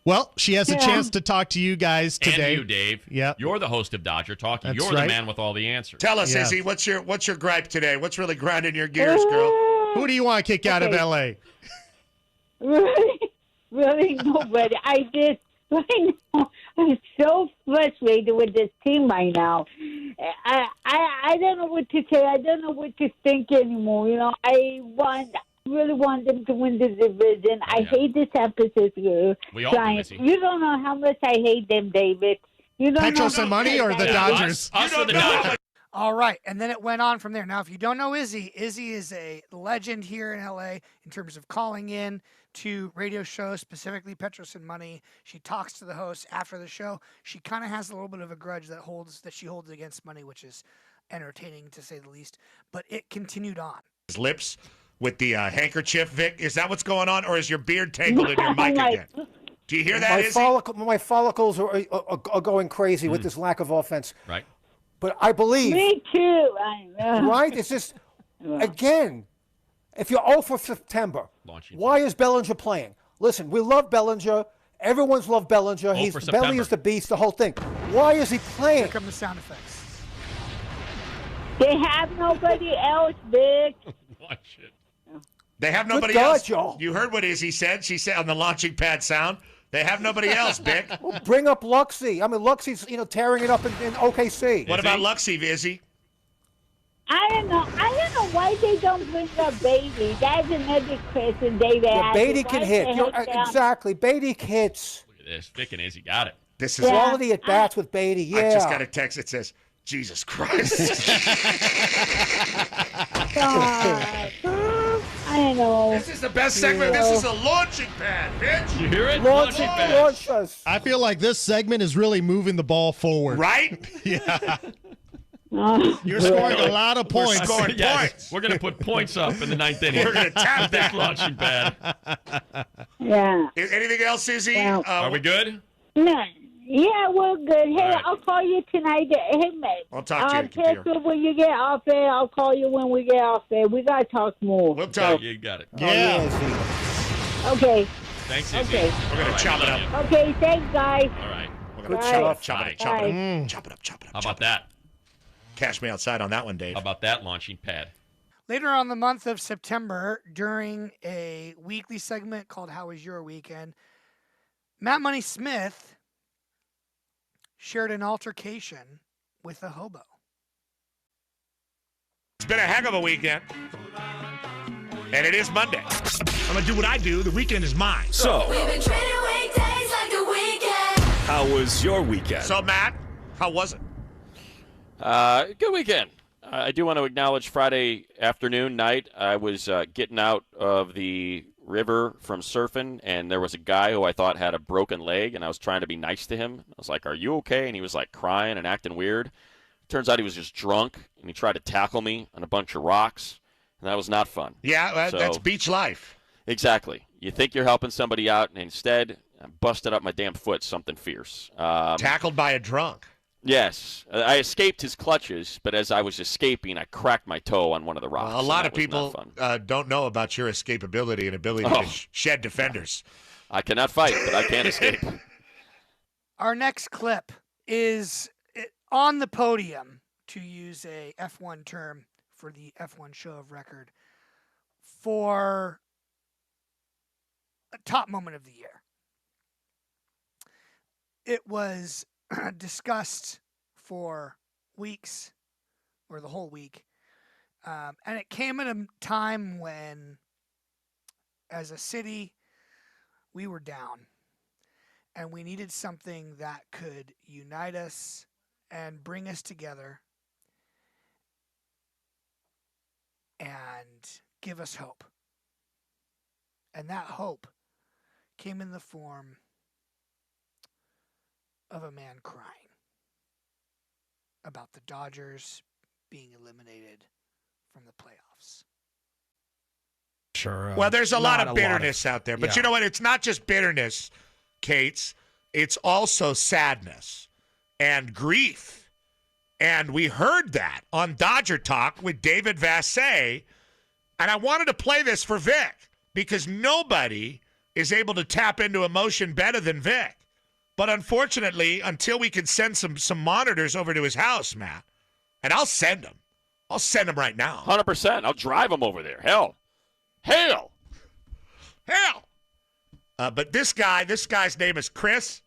Well, she has a chance to talk to you guys today. And you, Dave. Yeah. You're the host of Dodger Talk. That's You're right. the man with all the answers. Tell us, Izzy, what's your gripe today? What's really grinding your gears, girl? Who do you want to kick out of L.A.? Really nobody. I'm so frustrated with this team right now. I don't know what to say. I don't know what to think anymore. You know, I really want them to win the division. I hate the San Francisco Giants. You don't know how much I hate them, David. You don't Petros know and Money or the Dodgers? Us or the Dodgers. All right, and then it went on from there. Now, if you don't know Izzy is a legend here in L.A. in terms of calling in to radio shows, specifically Petros and Money. She talks to the hosts after the show. She kind of has a little bit of a grudge that she holds against Money, which is entertaining to say the least. But it continued on. His lips with the handkerchief, Vic. Is that what's going on, or is your beard tangled in your mic again? Do you hear that, Izzy? My follicles are going crazy with this lack of offense. Right. But I believe. Me too. Right? It's just, again, if you're 0 for September, why is Bellinger playing? Listen, we love Bellinger. Everyone's loved Bellinger. Belly is the beast, the whole thing. Why is he playing? Here come the sound effects. They have nobody else, Vic. Watch it. They have nobody else. You heard what Izzy said. She said on the launching pad sound, they have nobody else, Vic. Well, bring up Luxie. I mean, Luxie's tearing it up in OKC. What about Luxie, Izzy? I don't know why they don't bring up Beatty. That's another question David asked. Beatty can hit. Exactly. Beatty hits. Look at this. Vic and Izzy got it. This is quality at bats with Beatty. Yeah. I just got a text that says, Jesus Christ. I know. This is the best segment. This is a launching pad, bitch. You hear it? Launching pad. I feel like this segment is really moving the ball forward. Right? Yeah. You're scoring a lot of points. We're scoring points. We're going to put points up in the ninth inning. We're going to tap this that launching pad. Yeah. Anything else, Izzy? Are we good? No. Yeah, we're good. Hey, right. I'll call you tonight. Hey, mate. I'll talk to you. Petros, when you get off there, I'll call you when we get off there. We got to talk more. We'll talk. You got it. Yeah. Okay. Thanks, Izzy. Okay. We're going to chop it up. Okay, thanks, guys. All right. We're going to chop it up. Chop it up. How about that? Cash me outside on that one, Dave. How about that launching pad? Later on the month of September, during a weekly segment called How Was Your Weekend, Matt Money Smith shared an altercation with a hobo. It's been a heck of a weekend. And it is Monday. I'm going to do what I do. The weekend is mine. So, We've been treating weekdays like the weekend. how was your weekend? So, Matt, how was it? Good weekend. I do want to acknowledge Friday afternoon, night. I was getting out of the river from surfing, and there was a guy who I thought had a broken leg, and I was trying to be nice to him. I was like, "Are you okay?" And he was like crying and acting weird. Turns out he was just drunk, and he tried to tackle me on a bunch of rocks, and that was not fun. Yeah, So, that's beach life. Exactly. You think you're helping somebody out, and instead, I busted up my damn foot, something fierce. Tackled by a drunk. Yes. I escaped his clutches, but as I was escaping, I cracked my toe on one of the rocks. A lot of people don't know about your escapability and ability to shed defenders. I cannot fight, but I can't escape. Our next clip is on the podium, to use a F1 term for the F1 show of record, for a top moment of the year. It was discussed for weeks, or the whole week, and it came at a time when, as a city, we were down, and we needed something that could unite us and bring us together and give us hope. And that hope came in the form of a man crying about the Dodgers being eliminated from the playoffs. Sure. Well, there's a lot of bitterness out there. But you know what? It's not just bitterness, Kates. It's also sadness and grief. And we heard that on Dodger Talk with David Vassegh. And I wanted to play this for Vic because nobody is able to tap into emotion better than Vic. But unfortunately, until we can send some monitors over to his house, Matt, and I'll send them. I'll send them right now. 100%. I'll drive them over there. Hell. But this guy's name is Chris.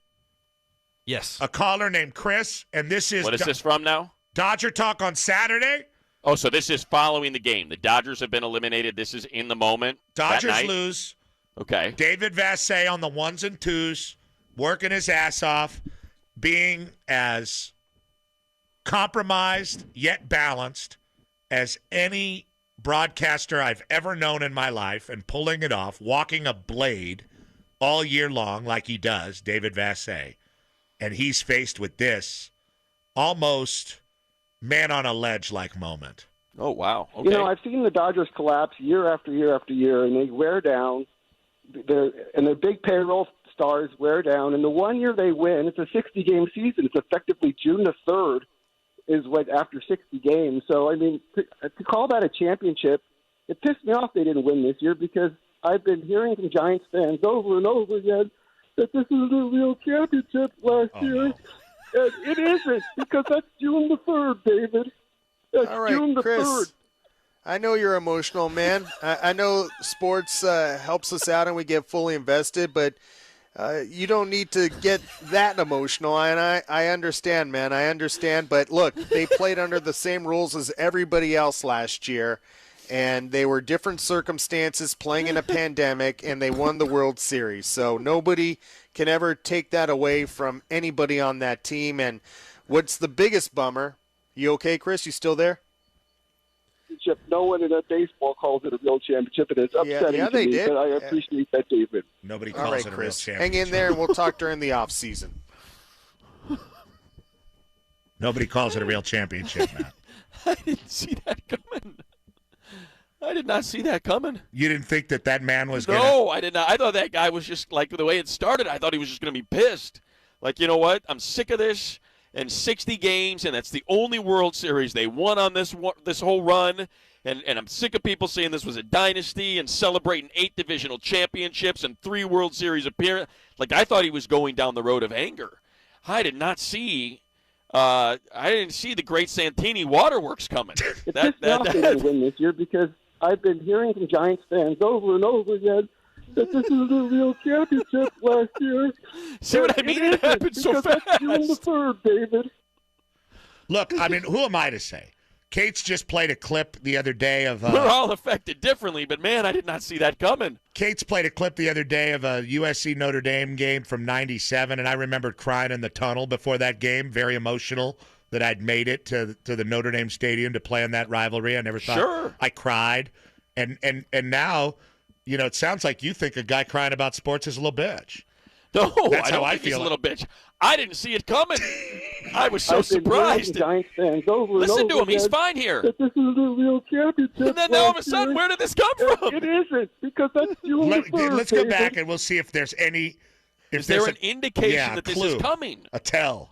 Yes. A caller named Chris, and this is... What is this from now? Dodger Talk on Saturday. Oh, so this is following the game. The Dodgers have been eliminated. This is in the moment. Dodgers lose. Okay. David Vassegh on the ones and twos, working his ass off, being as compromised yet balanced as any broadcaster I've ever known in my life, and pulling it off, walking a blade all year long like he does, David Vassegh. And he's faced with this almost man on a ledge like moment. Oh, wow. Okay. You know, I've seen the Dodgers collapse year after year after year, and they wear down. Their big payroll stars wear down. And the one year they win, it's a 60-game season. It's effectively June the 3rd is what after 60 games. So, I mean, to call that a championship, it pissed me off they didn't win this year because I've been hearing from Giants fans over and over again that this is a real championship last year. No. And it isn't, because that's June the 3rd, David. That's All right, June the Chris, 3rd. I know you're emotional, man. I know sports helps us out and we get fully invested, but you don't need to get that emotional. And I understand, man. I understand. But look, they played under the same rules as everybody else last year. And they were different circumstances, playing in a pandemic, and they won the World Series. So nobody can ever take that away from anybody on that team. And what's the biggest bummer? You okay, Chris? You still there? No one in baseball calls it a real championship, and it's upsetting to me, but I appreciate that, David. Nobody calls it a real championship. Hang in there, and we'll talk during the off season. Nobody calls it a real championship, Matt. I didn't see that coming. I did not see that coming. You didn't think that man was going to... No, I did not. I thought that guy was just, like, the way it started, I thought he was just going to be pissed. Like, you know what? I'm sick of this. and 60 games, and that's the only World Series they won on this whole run. And I'm sick of people saying this was a dynasty and celebrating 8 divisional championships and 3 World Series appearances. Like, I thought he was going down the road of anger. I did not see I didn't see the Great Santini Waterworks coming. They didn't win this year because I've been hearing from Giants fans over and over again that this is a real championship last year. See what I mean? It happened so fast. That's June the 3rd, David. Look, I mean, who am I to say? Kate's just played a clip the other day of... We're all affected differently, but, man, I did not see that coming. Kate's played a clip the other day of a USC-Notre Dame game from '97, and I remembered crying in the tunnel before that game, very emotional that I'd made it to the Notre Dame Stadium to play in that rivalry. I never thought... Sure. I cried. And now, you know, it sounds like you think a guy crying about sports is a little bitch. No, That's I don't how I think he's feel. a little bitch. I didn't see it coming. I was so I've been surprised. hearing Giants fans over Listen and to over him. He's again fine here. that this is a real championship. And then all of a last sudden, year. where did this come from? It isn't, because that's June the 3rd, Let's go David. back and we'll see if there's any... Is there an indication that this is clue. coming? A tell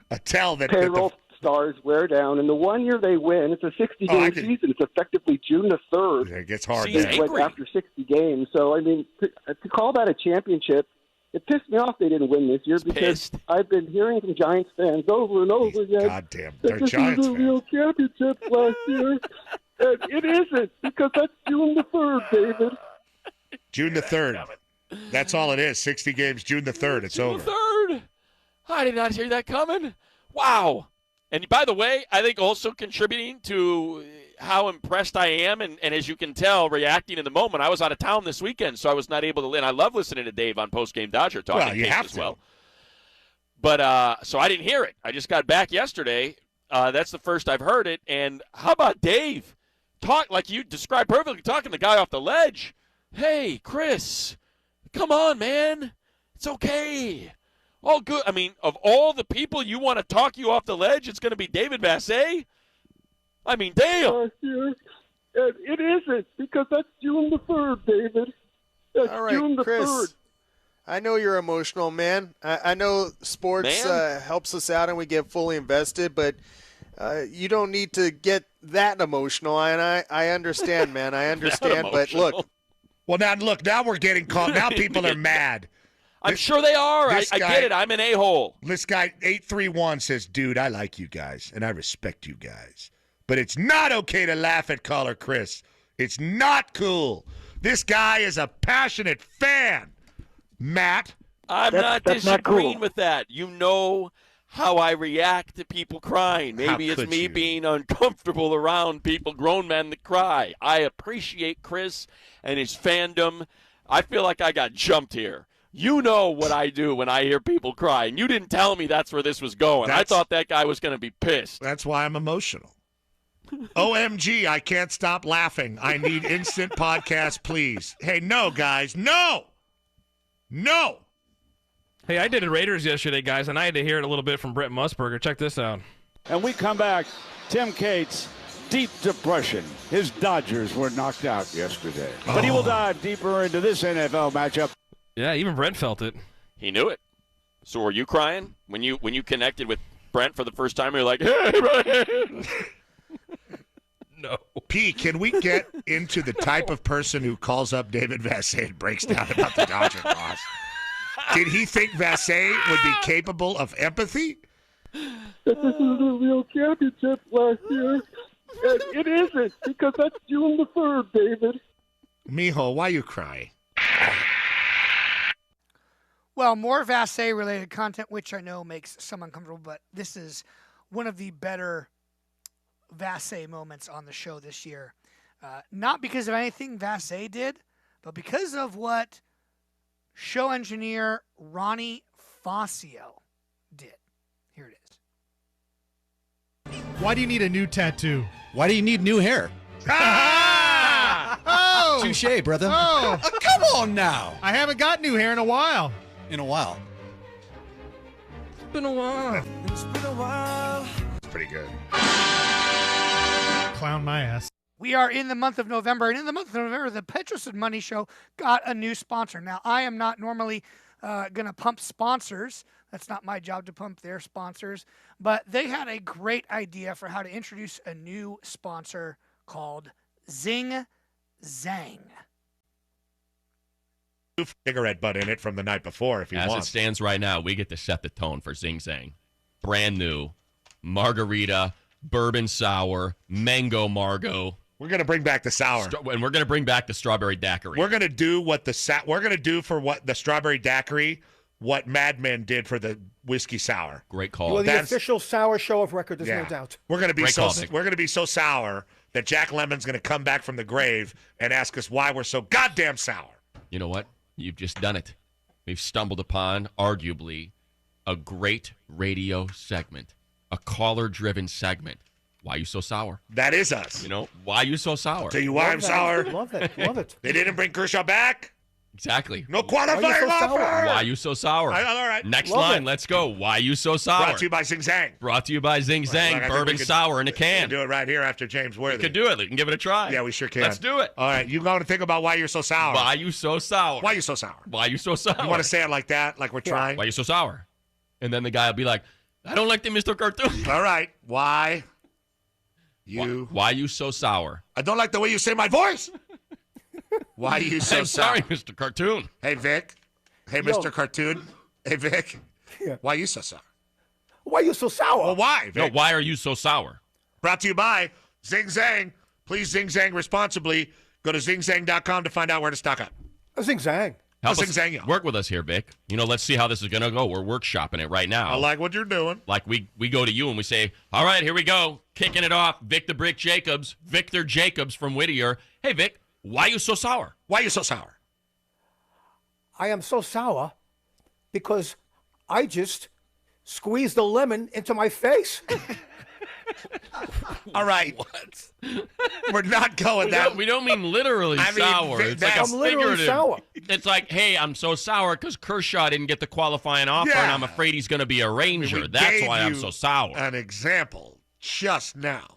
that Payroll stars wear down, and the one year they win, it's a 60-game season. It's effectively June the 3rd. It gets hard. It's like after 60 games. So, I mean, to call that a championship, it pissed me off they didn't win this year because I've been hearing from Giants fans over and over again goddamn, that they're this Giants is a real championship last year. And it isn't, because that's June the 3rd, David. June the 3rd. That's all it is. 60 games, June the 3rd. It's June over. the 3rd. I did not hear that coming. Wow. And by the way, I think also contributing to how impressed I am, and as you can tell, reacting in the moment. I was out of town this weekend, so I was not able to. And I love listening to Dave on Post-Game Dodger Talk. Well, you have as to. well. But so I didn't hear it. I just got back yesterday. That's the first I've heard it. And how about Dave? Talk like you described perfectly, talking the guy off the ledge. Hey, Chris, come on, man. It's okay. All good. I mean, of all the people you want to talk you off the ledge, it's going to be David Vassegh? I mean, damn. Last year. And it isn't, because that's June the 3rd, David. That's All right, June the Chris. 3rd. I know you're emotional, man. I know sports helps us out and we get fully invested, but you don't need to get that emotional. And I understand, man. I understand. But look. Well, now we're getting caught. Now people are mad. I'm sure they are. I get it. I'm an a-hole. This guy, 831, says, dude, I like you guys, and I respect you guys. But it's not okay to laugh at caller Chris. It's not cool. This guy is a passionate fan. Matt. I'm not disagreeing with that. You know how I react to people crying. Maybe it's me being uncomfortable around people, grown men that cry. I appreciate Chris and his fandom. I feel like I got jumped here. You know what I do when I hear people cry, and you didn't tell me that's where this was going. I thought that guy was going to be pissed. That's why I'm emotional. OMG, I can't stop laughing. I need instant podcast, please. Hey, no, guys, no. No. Hey, I did a Raiders yesterday, guys, and I had to hear it a little bit from Brett Musburger. Check this out. And we come back. Tim Cates, deep depression. His Dodgers were knocked out yesterday. But he will dive deeper into this NFL matchup. Yeah, even Brent felt it. He knew it. So were you crying when you connected with Brent for the first time? You're like, hey, Brent. No. P, can we get into the type of person who calls up David Vassegh and breaks down about the Dodger loss? Did he think Vassegh would be capable of empathy? That this is a real championship last year. And it isn't, because that's June the 3rd, David. Mijo, why you crying? Well, more Vassegh-related content, which I know makes some uncomfortable, but this is one of the better Vassegh moments on the show this year. Not because of anything Vassegh did, but because of what show engineer Ronnie Fascio did. Here it is. Why do you need a new tattoo? Why do you need new hair? Oh! Touche, brother. Oh! Come on now. I haven't got new hair in a while. In a while. It's been a while. It's been a while. It's pretty good. Clown my ass. We are in the month of November, and in the month of November, the Petros and Money Show got a new sponsor. Now, I am not normally going to pump sponsors. That's not my job to pump their sponsors. But they had a great idea for how to introduce a new sponsor called Zing Zang. Cigarette butt in it from the night before if you want. As it stands right now, we get to set the tone for Zing Zang. Brand new. Margarita, bourbon sour, mango margot. We're going to bring back the sour. And we're going to bring back the strawberry daiquiri. We're going to do for what the strawberry daiquiri, what Mad Men did for the whiskey sour. Great call. Well, the official sour show of record, there's no doubt. We're going to be so sour that Jack Lemmon's going to come back from the grave and ask us why we're so goddamn sour. You know what? You've just done it. We've stumbled upon, arguably, a great radio segment, a caller-driven segment. Why are you so sour? That is us. You know, why are you so sour? Tell you why I'm sour. Love it. Love it. They didn't bring Kershaw back. Exactly. No qualifying offer. Why are you so sour? All right. Next line. Let's go. Why are you so sour? Brought to you by Zing Zang. Brought to you by Zing Zang. Look, bourbon sour in a can. We can do it right here after James Worthy. We can do it. We can give it a try. Yeah, we sure can. Let's do it. All right. You going to think about why you're so sour. Why you so sour? Why you so sour? Why you so sour? You want to say it like that, like we're trying? Why you so sour? And then the guy will be like, I don't like the Mr. Cartoon. All right. Why you so sour? I don't like the way you say my voice. Why are you so I'm sour? sorry, Mr. Cartoon. Hey, Vic. Hey, Mr. Cartoon. Hey, Vic. Yeah. Why are you so sour? Why are you so sour? Well, why, Vic? No, why are you so sour? Brought to you by Zing Zang. Please Zing Zang responsibly. Go to zingzang.com to find out where to stock up. Zing Zang. Help Zing us Zang, yo. work with us here, Vic. You know, let's see how this is going to go. We're workshopping it right now. I like what you're doing. Like we go to you and we say, all right, here we go. Kicking it off. Vic the Brick Jacobs. Victor Jacobs from Whittier. Hey, Vic, why are you so sour? Why are you so sour? I am so sour because I just squeezed the lemon into my face. All right. What? We're not going that. We don't mean literally sour. It's like I'm literally sour. It's like, hey, I'm so sour because Kershaw didn't get the qualifying offer, and I'm afraid he's going to be a Ranger. That's why I'm so sour. An example just now.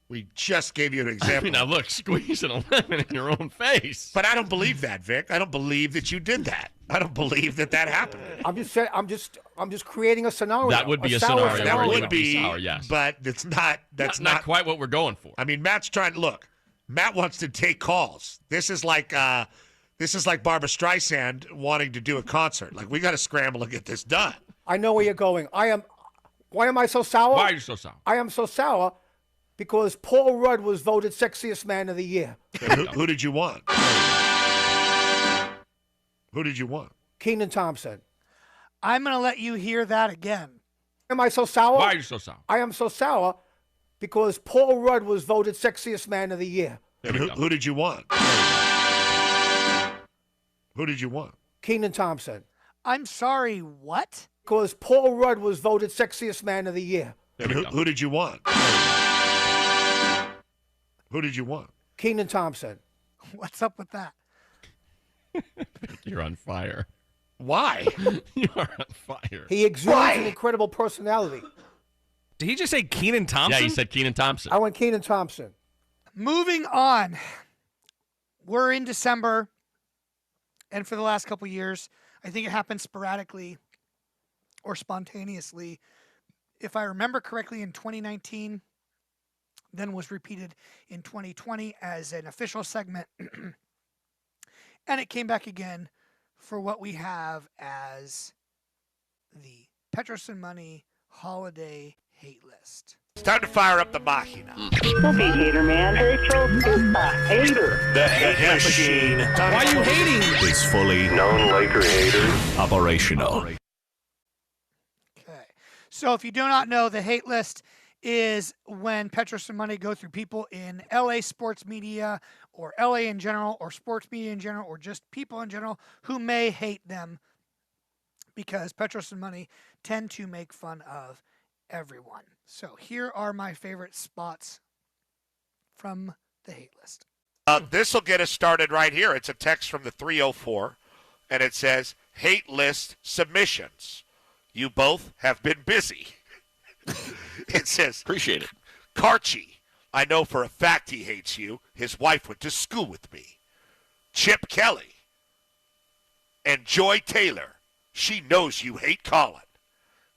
We just gave you an example. Now look, squeezing a lemon in your own face. But I don't believe that, Vic. I don't believe that you did that. I don't believe that happened. I'm just saying. I'm just creating a scenario. That would be a scenario. That where would you be sour, yes. But it's not. That's not quite what we're going for. I mean, Matt's trying. Look, Matt wants to take calls. This is like Barbara Streisand wanting to do a concert. Like we got to scramble and get this done. I know where you're going. Why am I so sour? Why are you so sour? I am so sour because Paul Rudd was voted Sexiest Man of the Year. Who did you want? Who did you want? Keenan Thompson. I'm going to let you hear that again. Am I so sour? Why are you so sour? I am so sour because Paul Rudd was voted Sexiest Man of the Year. Who did you want? Who did you want? Keenan Thompson. I'm sorry, what? Because Paul Rudd was voted Sexiest Man of the Year. Who did you want? Who did you want? Keenan Thompson. What's up with that? You're on fire. Why? You are on fire. He exudes an incredible personality. Did he just say Keenan Thompson? Yeah, he said Keenan Thompson. I went Keenan Thompson. Moving on. We're in December, and for the last couple years, I think it happened sporadically or spontaneously. If I remember correctly, in 2019, then was repeated in 2020 as an official segment. And it came back again for what we have as the Petros and Money Holiday Hate List. It's time to fire up the machina. Don't be a hater, man. Petros is a hater. The hate machine. Why are you hating? Is fully known Laker haters. operational. Okay. So if you do not know, the hate list is when Petros and Money go through people in LA sports media or LA in general or sports media in general or just people in general who may hate them because Petros and Money tend to make fun of everyone. So here are my favorite spots from the hate list. This will get us started right here. It's a text from the 304, and it says, hate list submissions. You both have been busy. It says, appreciate it. Karchi, I know for a fact he hates you. His wife went to school with me. Chip Kelly and Joy Taylor. She knows you hate Colin.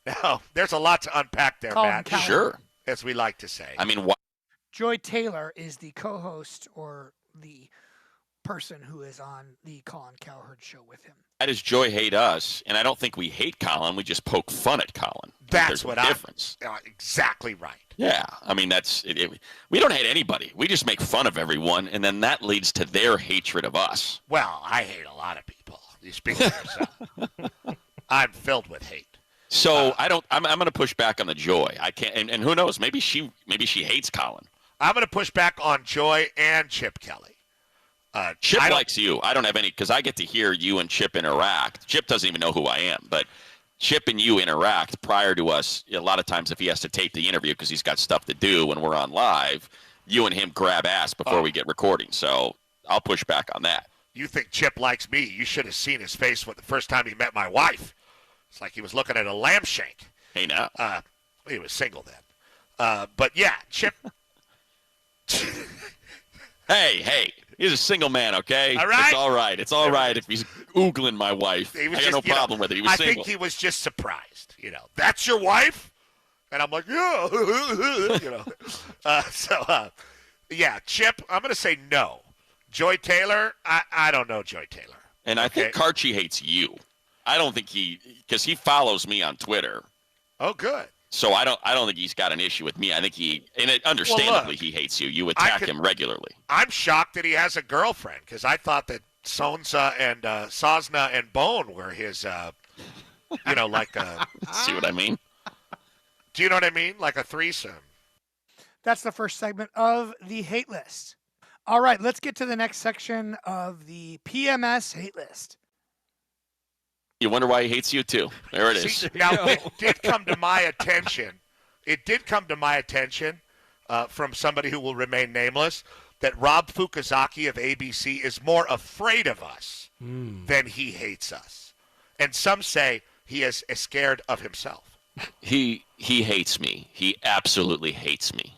Now, there's a lot to unpack there, Colin Matt. Cowherd. Sure. As we like to say. I mean, Joy Taylor is the co-host or the person who is on the Colin Cowherd show with him. why does Joy hate us? And I don't think we hate Colin. We just poke fun at Colin. That's what difference. Exactly right. Yeah, I mean we don't hate anybody. We just make fun of everyone, and then that leads to their hatred of us. Well, I hate a lot of people. You speak for yourself. I'm filled with hate. So I'm going to push back on the Joy. I can't, and who knows? Maybe she hates Colin. I'm going to push back on Joy and Chip Kelly. Chip likes you. I don't have any because I get to hear you and Chip interact. Chip doesn't even know who I am, but Chip and you interact prior to us. A lot of times, if he has to tape the interview because he's got stuff to do when we're on live, you and him grab ass before we get recording. So I'll push back on that. You think Chip likes me? You should have seen his face the first time he met my wife. It's like he was looking at a lamb shank. Hey, now. He was single then. But yeah, Chip. Hey. He's a single man, okay? All right. It's all right. It's all right if he's oogling my wife. I got no problem with it. He was single. I think he was just surprised. That's your wife? And I'm like, yeah. Yeah, Chip, I'm going to say no. Joy Taylor, I don't know Joy Taylor. And I think Karchi hates you. I don't think because he follows me on Twitter. Oh, good. So I don't think he's got an issue with me. I think understandably he hates you. You attack him regularly. I'm shocked that he has a girlfriend because I thought that Sonsa and Sosna and Bone were his, like a... See what I mean? Do you know what I mean? Like a threesome. That's the first segment of the hate list. All right, let's get to the next section of the PMS hate list. You wonder why he hates you too. There it is. Now, it did come to my attention. It did come to my attention from somebody who will remain nameless that Rob Fukuzaki of ABC is more afraid of us than he hates us. And some say he is scared of himself. He hates me. He absolutely hates me.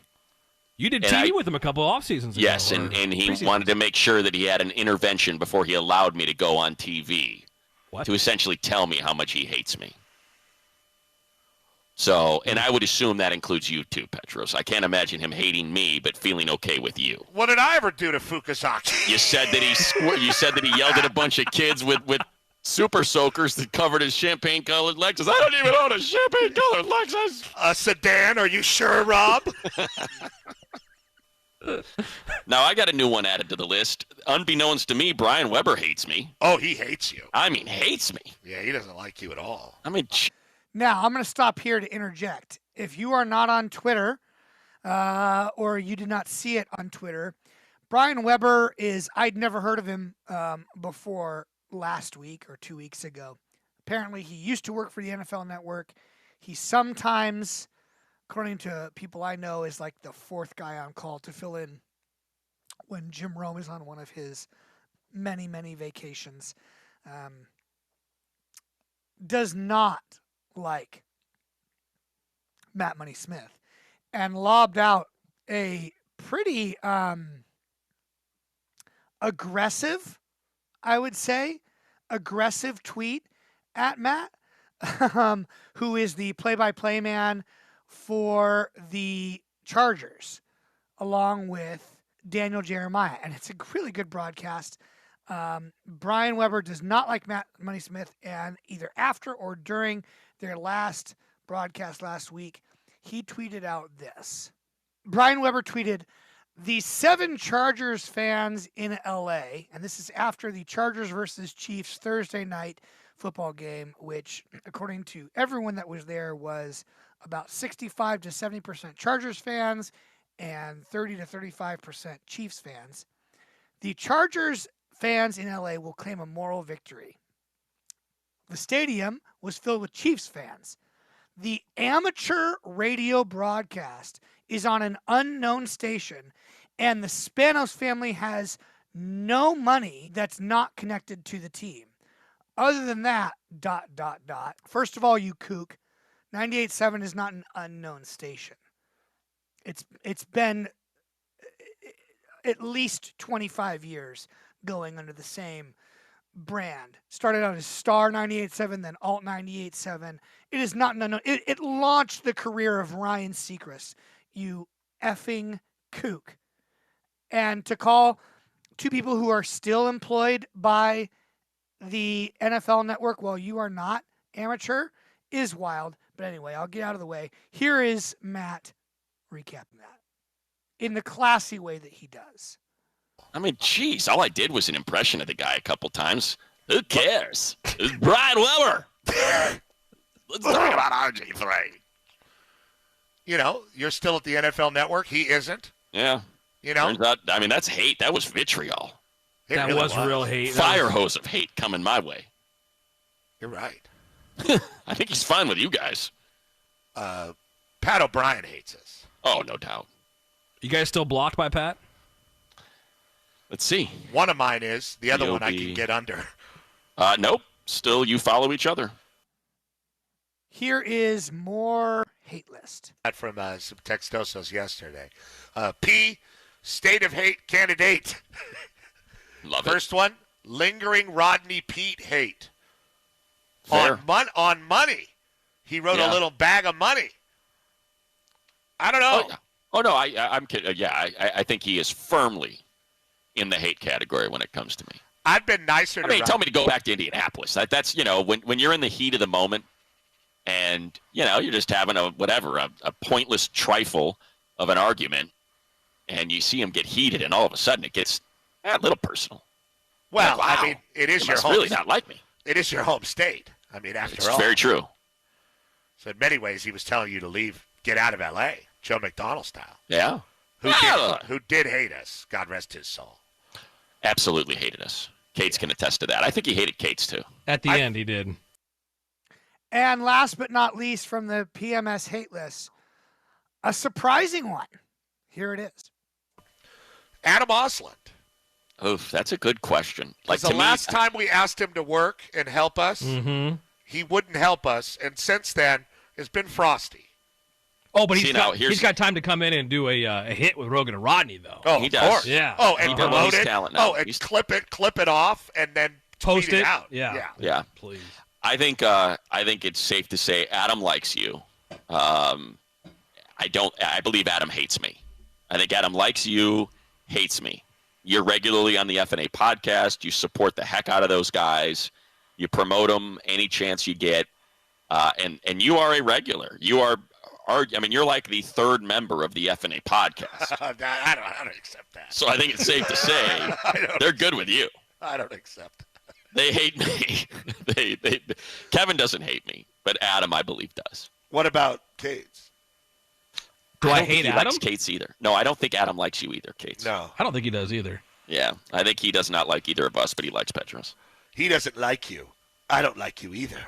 You did TV with him a couple off seasons ago. Yes, and he wanted to make sure that he had an intervention before he allowed me to go on TV. What? To essentially tell me how much he hates me. So, and I would assume that includes you too, Petros. I can't imagine him hating me but feeling okay with you. What did I ever do to Fukuzaki? You said that he yelled at a bunch of kids with super soakers that covered his champagne-colored Lexus. I don't even own a champagne-colored Lexus. A sedan? Are you sure, Rob? Now, I got a new one added to the list. Unbeknownst to me, Brian Weber hates me. Oh, he hates you. I mean, hates me. Yeah, he doesn't like you at all. I mean, now I'm going to stop here to interject. If you are not on Twitter or you did not see it on Twitter, Brian Weber I'd never heard of him before last week or 2 weeks ago. Apparently, he used to work for the NFL Network. He sometimes, according to people I know, is like the fourth guy on call to fill in when Jim Rome is on one of his many, many vacations. Does not like Matt Money Smith and lobbed out a pretty aggressive, I would say, aggressive tweet at Matt, who is the play-by-play man for the Chargers, along with Daniel Jeremiah. And it's a really good broadcast. Brian Weber does not like Matt Money Smith, and either after or during their last broadcast last week, he tweeted out this. Brian Weber tweeted, "The 7 Chargers fans in LA," and this is after the Chargers versus Chiefs Thursday night football game, which, according to everyone that was there, was about 65 to 70% Chargers fans and 30 to 35% Chiefs fans. The Chargers fans in LA will claim a moral victory. The stadium was filled with Chiefs fans. The amateur radio broadcast is on an unknown station, and the Spanos family has no money that's not connected to the team. Other than that, ... First of all, you kook, 98.7 is not an unknown station. It's been at least 25 years going under the same brand. Started out as Star 98.7, then Alt 98.7. It is not no. It launched the career of Ryan Seacrest. You effing kook. And to call two people who are still employed by the NFL Network while you are not amateur is wild. But anyway, I'll get out of the way. Here is Matt recapping that in the classy way that he does. I mean, geez, all I did was an impression of the guy a couple times. Who cares? It's Brian Weber. Let's talk about RG3. You know, you're still at the NFL Network. He isn't. Yeah. You know? Turns out, I mean, that's hate. That was vitriol. That really was real hate. Fire hose of hate coming my way. You're right. I think he's fine with you guys. Pat O'Brien hates us. Oh, no doubt. You guys still blocked by Pat? Let's see. One of mine is. The other one I can get under. Nope. Still, you follow each other. Here is more hate list. From some textosos yesterday. P, state of hate candidate. Love it. First one, lingering Rodney Pete hate. Fair. On money. He wrote a little bag of money. I don't know. Oh no, I'm kidding. I think he is firmly in the hate category when it comes to me. I've been nicer to tell me to go back to Indianapolis. That's, when you're in the heat of the moment and, you're just having a pointless trifle of an argument and you see him get heated and all of a sudden it gets a little personal. Well, wow, I mean, it is your must home. really not like me. It is your home state. I mean, after all. It's very true. So in many ways, he was telling you to leave, get out of L.A., Joe McDonnell style. Yeah. Who did hate us, God rest his soul. Absolutely hated us. Kate's can attest to that. I think he hated Kate's too. At the end, he did. And last but not least from the PMS hate list, a surprising one. Here it is. Adam Osland. Oh, that's a good question. Like the last time we asked him to work and help us, he wouldn't help us, and since then, it's been frosty. Oh, but he's got time to come in and do a hit with Rogan and Rodney, though. Oh, he of does. course. Yeah. Oh, and promote it. Now. Oh, and clip it off, and then post tweet it out. Yeah. Please. I think it's safe to say Adam likes you. I believe Adam hates me. I think Adam likes you, hates me. You're regularly on the FNA podcast. You support the heck out of those guys. You promote them any chance you get. And you are a regular. You're like the third member of the FNA podcast. I don't accept that. So I think it's safe to say they're good with you. I don't accept it. They hate me. Kevin doesn't hate me, but Adam, I believe, does. What about Kate's? Do I don't think hate he Adam? likes Kate's either. No, I don't think Adam likes you either, Kate's. No. I don't think he does either. Yeah, I think he does not like either of us, but he likes Petros. He doesn't like you. I don't like you either.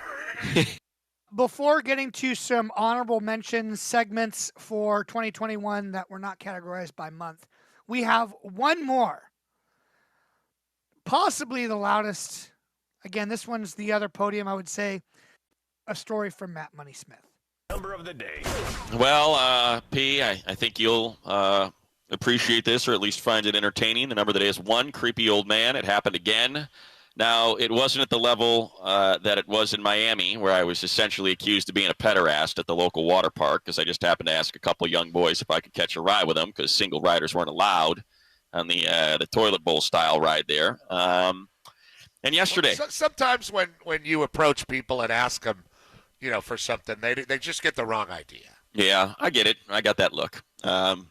Before getting to some honorable mention segments for 2021 that were not categorized by month, we have one more. Possibly the loudest. Again, this one's the other podium, I would say. A story from Matt Money Smith. Number of the day. Well, P, I think you'll appreciate this or at least find it entertaining. The number of the day is 1, creepy old man. It happened again. Now, it wasn't at the level that it was in Miami, where I was essentially accused of being a pederast at the local water park because I just happened to ask a couple young boys if I could catch a ride with them because single riders weren't allowed on the toilet bowl style ride there. And yesterday. Sometimes when you approach people and ask them, for something, they just get the wrong idea. Yeah, I get it. I got that look. Nothing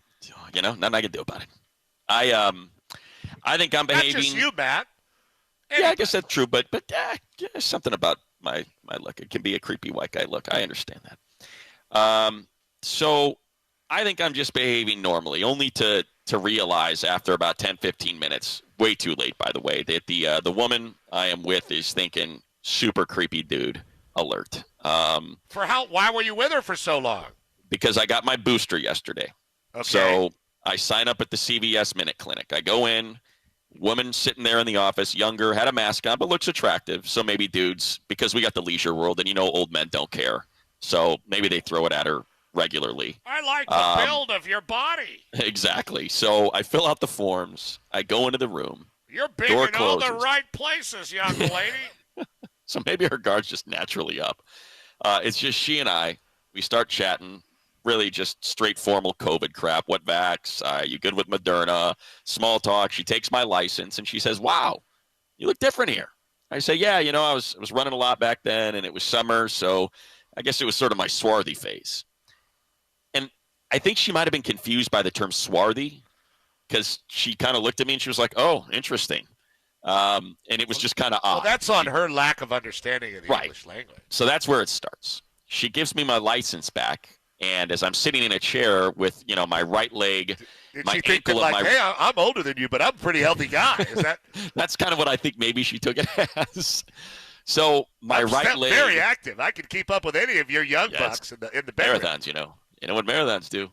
I can do about it. I think I'm behaving. Not just you, Matt. Yeah, I guess that's true, but something about my look. It can be a creepy white guy look. I understand that. So I think I'm just behaving normally, only to realize after about 10, 15 minutes, way too late, by the way, that the woman I am with is thinking, super creepy dude, alert. Why were you with her for so long? Because I got my booster yesterday. Okay. So I sign up at the CVS Minute Clinic. I go in. Woman sitting there in the office, younger, had a mask on, but looks attractive. So maybe dudes, because we got the leisure world, and old men don't care. So maybe they throw it at her regularly. I like the build of your body. Exactly. So I fill out the forms. I go into the room. You're big Door in all the closes. right places, young lady. So maybe her guard's just naturally up. It's just she and I. We start chatting. Really just straight formal COVID crap. What vax? You good with Moderna? Small talk. She takes my license and she says, "Wow, you look different here." I say, "Yeah, I was running a lot back then, and it was summer, so I guess it was sort of my swarthy phase." And I think she might have been confused by the term swarthy, because she kind of looked at me and she was like, "Oh, interesting." And it was just kind of odd. Well, that's on her lack of understanding of the English language. So that's where it starts. She gives me my license back, and as I'm sitting in a chair with, my right leg, Did my she think that, ankle like, of my... hey, I'm older than you, but I'm a pretty healthy guy? Is that? That's kind of what I think maybe she took it as. So my I'm right leg... very active. I can keep up with any of your young bucks in the bedroom. Marathons, You know what marathons do.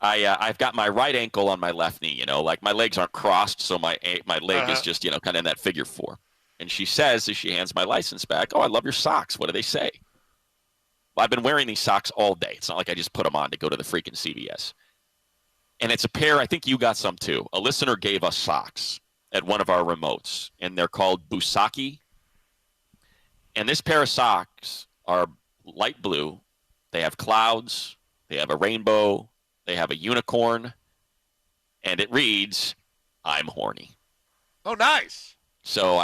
I've got my right ankle on my left knee, like my legs aren't crossed, so my leg is just, kind of in that figure four. And she says, as she hands my license back, "Oh, I love your socks. What do they say?" Well, I've been wearing these socks all day. It's not like I just put them on to go to the freaking CVS. And it's a pair, I think you got some too. A listener gave us socks at one of our remotes, and they're called Busaki. And this pair of socks are light blue. They have clouds. They have a rainbow. They have a unicorn, and it reads, "I'm horny." Oh, nice. So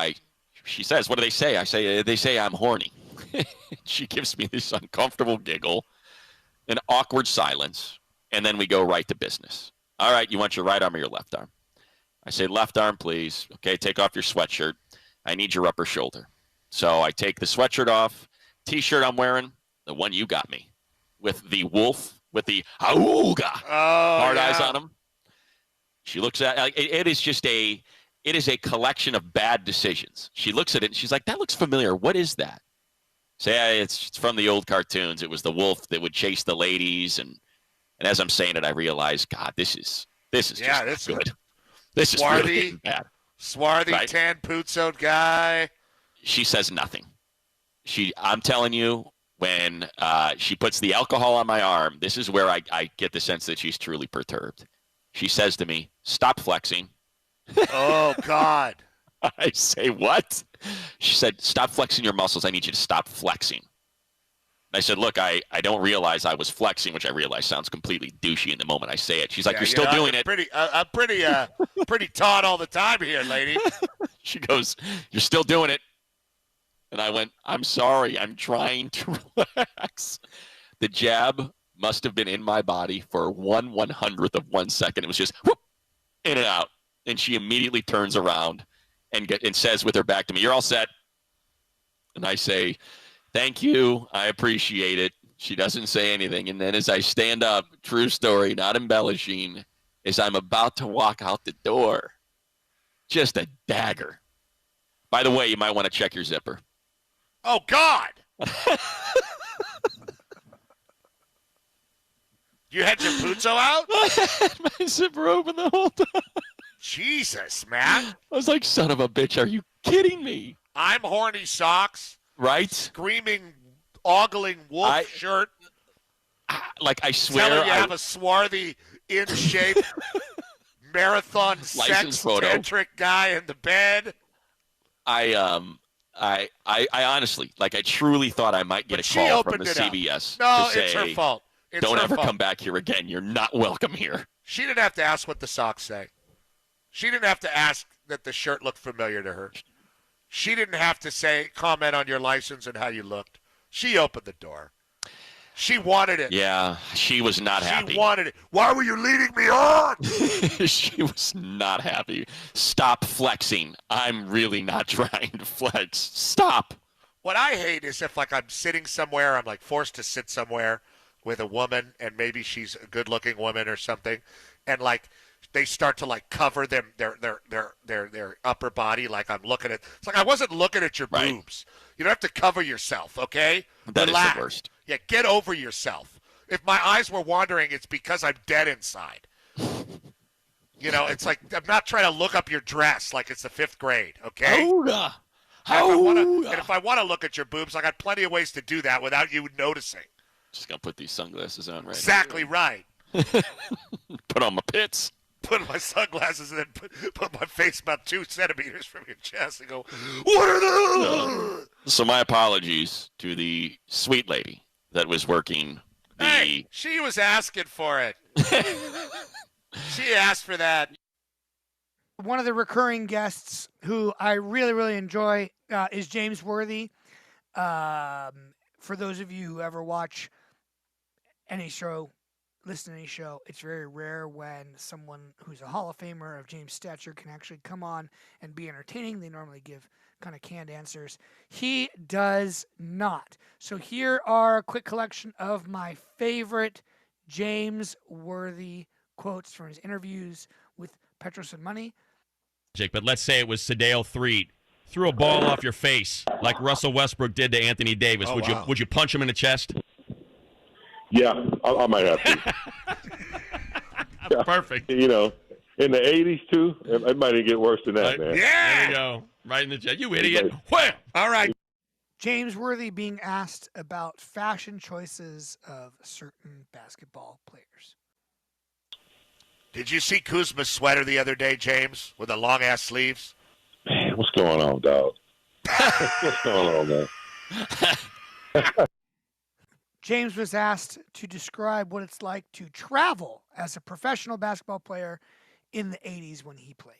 she says, "What do they say?" I say, "They say I'm horny." She gives me this uncomfortable giggle, an awkward silence, and then we go right to business. "All right, you want your right arm or your left arm?" I say, "Left arm, please." "Okay, take off your sweatshirt. I need your upper shoulder." So I take the sweatshirt off, T-shirt I'm wearing, the one you got me, with the wolf, with the auga hard eyes on him. She looks at it is a collection of bad decisions. She looks at it and she's like, "That looks familiar. What is that?" Say, "Yeah, it's from the old cartoons. It was the wolf that would chase the ladies." And as I'm saying it, I realize, God, this is just not good. This is really bad. Swarthy, right? tan, Putso guy. She says nothing. I'm telling you, when she puts the alcohol on my arm, this is where I get the sense that she's truly perturbed. She says to me, "Stop flexing." Oh, God. I say, "What?" She said, "Stop flexing your muscles. I need you to stop flexing." I said, "Look, I don't realize I was flexing," which I realize sounds completely douchey in the moment I say it. She's like, "You're still doing it." I'm pretty taut all the time here, lady. She goes, "You're still doing it." And I went, "I'm sorry. I'm trying to relax." The jab must have been in my body for 1/100th of 1 second. It was just whoop, in and out. And she immediately turns around and says with her back to me, "You're all set." And I say, "Thank you. I appreciate it." She doesn't say anything. And then as I stand up, true story, not embellishing, as I'm about to walk out the door, just a dagger. By the way, you might want to check your zipper. Oh, God. You had your Putso out? I had my zipper open the whole time. Jesus, man. I was like, son of a bitch, are you kidding me? I'm horny socks. Right? Screaming, ogling wolf shirt. I swear. Telling you have a swarthy, in shape, marathon license sex photo. tantric guy in the bed. I honestly, I truly thought I might get a call from the CBS. No, to say, it's her fault. Don't ever come back here again. You're not welcome here. She didn't have to ask what the socks say. She didn't have to ask that the shirt looked familiar to her. She didn't have to comment on your license and how you looked. She opened the door. She wanted it. Yeah, she was not happy. She wanted it. Why were you leading me on? She was not happy. Stop flexing. I'm really not trying to flex. Stop. What I hate is if, I'm sitting somewhere, I'm, forced to sit somewhere with a woman, and maybe she's a good-looking woman or something, and, they start to, cover their upper body like I'm looking at. It's like I wasn't looking at your boobs. You don't have to cover yourself, okay? That Relax. is the worst. Yeah, get over yourself. If my eyes were wandering, it's because I'm dead inside. It's like I'm not trying to look up your dress like it's the 5th grade, okay? And if I want to look at your boobs, I got plenty of ways to do that without you noticing. Just going to put these sunglasses on right Exactly right. Put on my pits. put my sunglasses and then put my face about 2 centimeters from your chest and go, what are those? So my apologies to the sweet lady that was working Hey, she was asking for it. She asked for that. One of the recurring guests who I really, really enjoy is James Worthy. For those of you who ever watch any show, listen to any show, it's very rare when someone who's a Hall of Famer of James' stature can actually come on and be entertaining. They normally give kind of canned answers. He does not. So here are a quick collection of my favorite James Worthy quotes from his interviews with Petros and Money. But let's say it was Sedale Threet threw a ball off your face like Russell Westbrook did to Anthony Davis. Would you punch him in the chest? Yeah, I might have to. Yeah. Perfect. You know, in the 80s, too, it might even get worse than that, man. Yeah! There you go. Right in the chest. You idiot. Wham! All right. James Worthy being asked about fashion choices of certain basketball players. Did you see Kuzma's sweater the other day, James, with the long-ass sleeves? Man, what's going on, dog? What's going on, man? James was asked to describe what it's like to travel as a professional basketball player in the 80s when he played.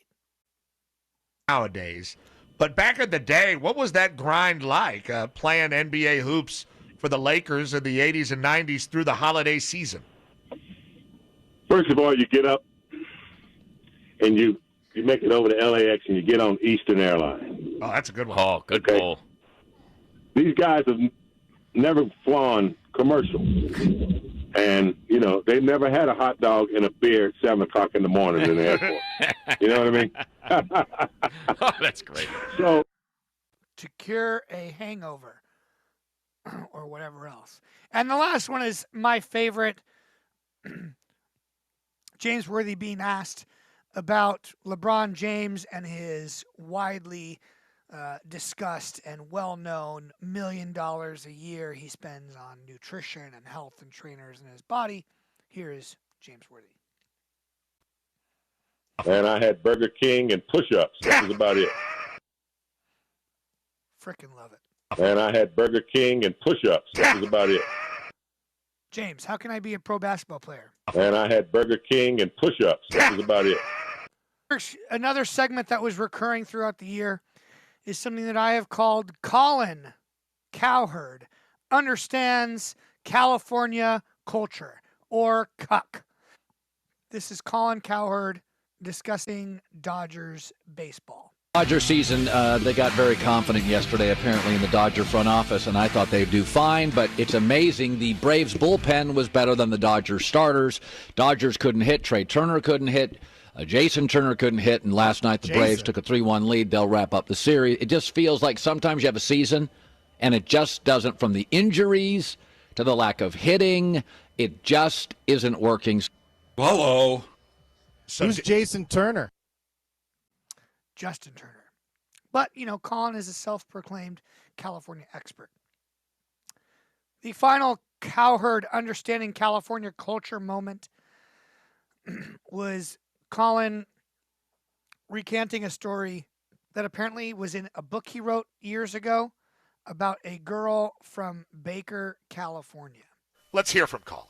Nowadays. But back in the day, what was that grind like, playing NBA hoops for the Lakers in the 80s and 90s through the holiday season? First of all, you get up and you make it over to LAX and you get on Eastern Airlines. Oh, that's a good one. Oh, good call. These guys have never flown commercial. And, you know, they never had a hot dog and a beer at 7 o'clock in the morning in the airport. You know what I mean? Oh, that's great. So, to cure a hangover or whatever else. And the last one is my favorite. James Worthy being asked about LeBron James and his widely discussed and well-known $1 million a year he spends on nutrition and health and trainers in his body. Here is James Worthy. and I had Burger King and push-ups. That was about it. Frickin' love it. And I had Burger King and push-ups. That was about it. James, how can I be a pro basketball player? And I had Burger King and push-ups. That was about it. Another segment that was recurring throughout the year is something that I have called Colin Cowherd Understands California Culture, or CUCK. This is Colin Cowherd discussing Dodgers baseball. Dodger season, they got very confident yesterday, apparently, in the Dodger front office, and I thought they'd do fine, but it's amazing. The Braves bullpen was better than the Dodgers starters. Dodgers couldn't hit. Trey Turner couldn't hit. Jason Turner couldn't hit, and last night the Braves took a 3-1 lead. They'll wrap up the series. It just feels like sometimes you have a season, and it just doesn't, from the injuries to the lack of hitting, it just isn't working. Hello. Who's Jason Turner? Justin Turner. But, you know, Colin is a self-proclaimed California expert. The final Cowherd Understanding California Culture moment was Colin recanting a story that apparently was in a book he wrote years ago about a girl from Baker, California. Let's hear from Colin.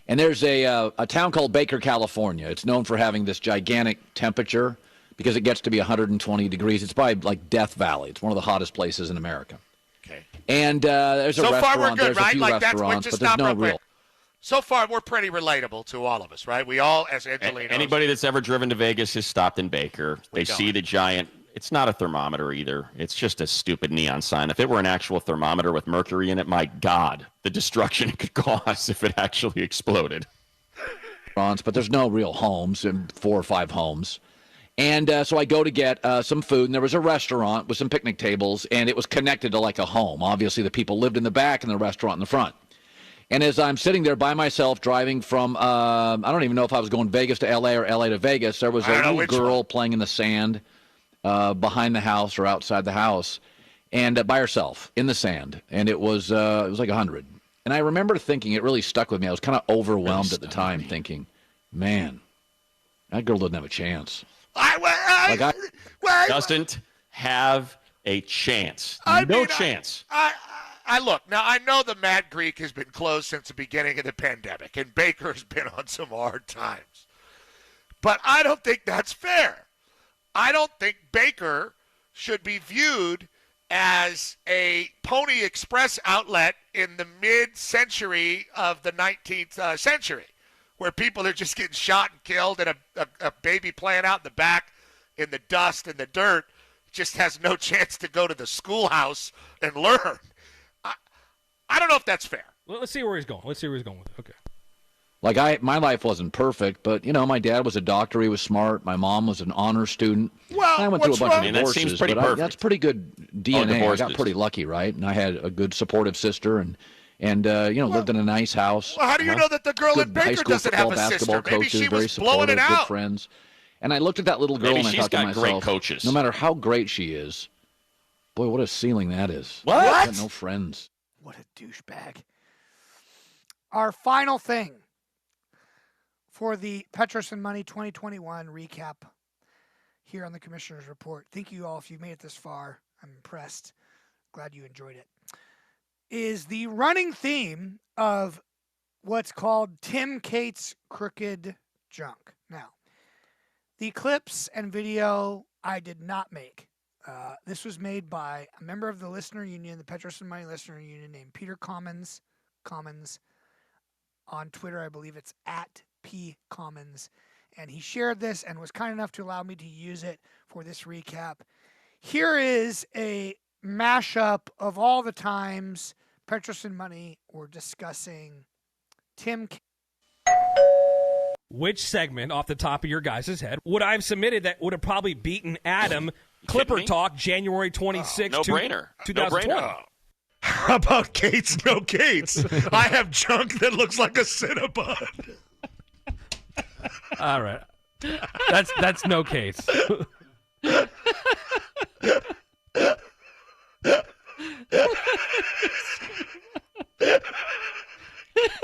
And there's a town called Baker, California. It's known for having this gigantic temperature because it gets to be 120 degrees. It's probably like Death Valley. It's one of the hottest places in America. Okay. And there's a so restaurant. Far we're good, there's right? a few like restaurants, that's but there's no real. So far, we're pretty relatable to all of us, right? We all, as Angelinos. Anybody that's ever driven to Vegas has stopped in Baker. They see the giant. It's not a thermometer either. It's just a stupid neon sign. If it were an actual thermometer with mercury in it, my God, the destruction it could cause if it actually exploded. But there's no real homes, and 4 or 5 homes. And so I go to get some food, and there was a restaurant with some picnic tables, and it was connected to like a home. Obviously, the people lived in the back and the restaurant in the front. And as I'm sitting there by myself driving from, I don't even know if I was going Vegas to L.A. or L.A. to Vegas, there was a little girl playing in the sand behind the house or outside the house, and by herself in the sand. And it was like 100. And I remember thinking, it really stuck with me. I was kind of overwhelmed at the time thinking, man, That girl doesn't have a chance. Doesn't have a chance. Chance. I look, now I know the Mad Greek has been closed since the beginning of the pandemic, and Baker's been on some hard times. But I don't think that's fair. I don't think Baker should be viewed as a Pony Express outlet in the mid-century of the 19th century, where people are just getting shot and killed, and a baby playing out in the back in the dust and the dirt just has no chance to go to the schoolhouse and learn. I don't know if that's fair. Well, let's see where he's going. Let's see where he's going with it. Okay. Like my life wasn't perfect, but my dad was a doctor. He was smart. My mom was an honor student. Well, I went through a bunch of That divorces, seems pretty but perfect. that's pretty good DNA. I got pretty lucky, right? And I had a good supportive sister, and lived in a nice house. Well, how do you know that the girl good in high Baker school doesn't football, have a basketball sister? Maybe coaches, she very was blowing supportive, it good out. friends. And I looked at that little girl Maybe and I she's thought to got myself, great coaches. no matter how great she is, boy, what a ceiling that is. What? I got no friends. What a douchebag. Our final thing for the Petros and Money 2021 recap here on the Commissioner's Report. Thank you all if you made it this far. I'm impressed. Glad you enjoyed it. Is the running theme of what's called Tim Cates' Crooked Junk. Now, the clips and video I did not make. This was made by a member of the listener union, the Petros and Money listener union, named Peter Commons. On Twitter, I believe it's at P Commons. And he shared this and was kind enough to allow me to use it for this recap. Here is a mashup of all the times Petros and Money were discussing Tim. Which segment off the top of your guys' head would I have submitted that would have probably beaten Adam Clipper Talk January 26, No brainer. 2020? How about Cates? No Cates. I have junk that looks like a Cinnabon. All right. That's no case.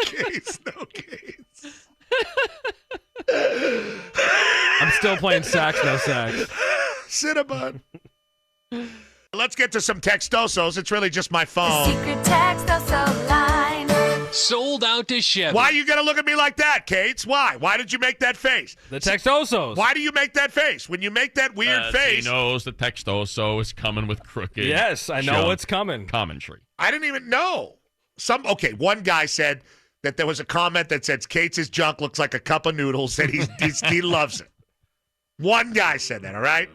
Cates, no Cates. I'm still playing sax, no sax. Cinnabon. Let's get to some textosos. It's really just my phone. Secret textoso line. Sold out to Chevy. Why you gotta look at me like that, Cates? Why? Why did you make that face? The textosos. Why do you make that face? When you make that weird face. He knows the textoso is coming with crooked. Yes, I know junk what's coming. Commentary. I didn't even know. One guy said that there was a comment that says Cates' junk looks like a cup of noodles and he loves it. One guy said that, all right?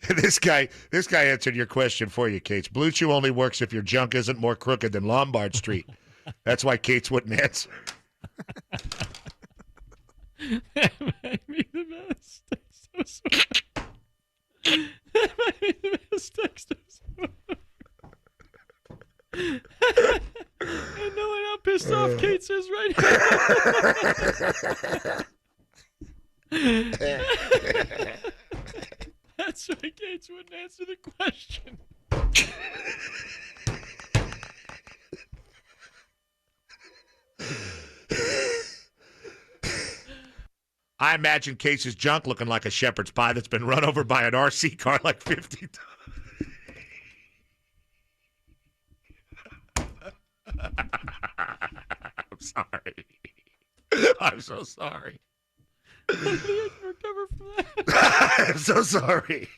This guy answered your question for you, Cates. Blue Chew only works if your junk isn't more crooked than Lombard Street. That's why Cates wouldn't answer. That might be the best textoso. That might be the best textoso. I know how pissed off Cates is right now. That's why Cates wouldn't answer the question. I imagine Cates' junk looking like a shepherd's pie that's been run over by an RC car like 50 times. I'm sorry. I'm so sorry. Recover from that. I'm so sorry.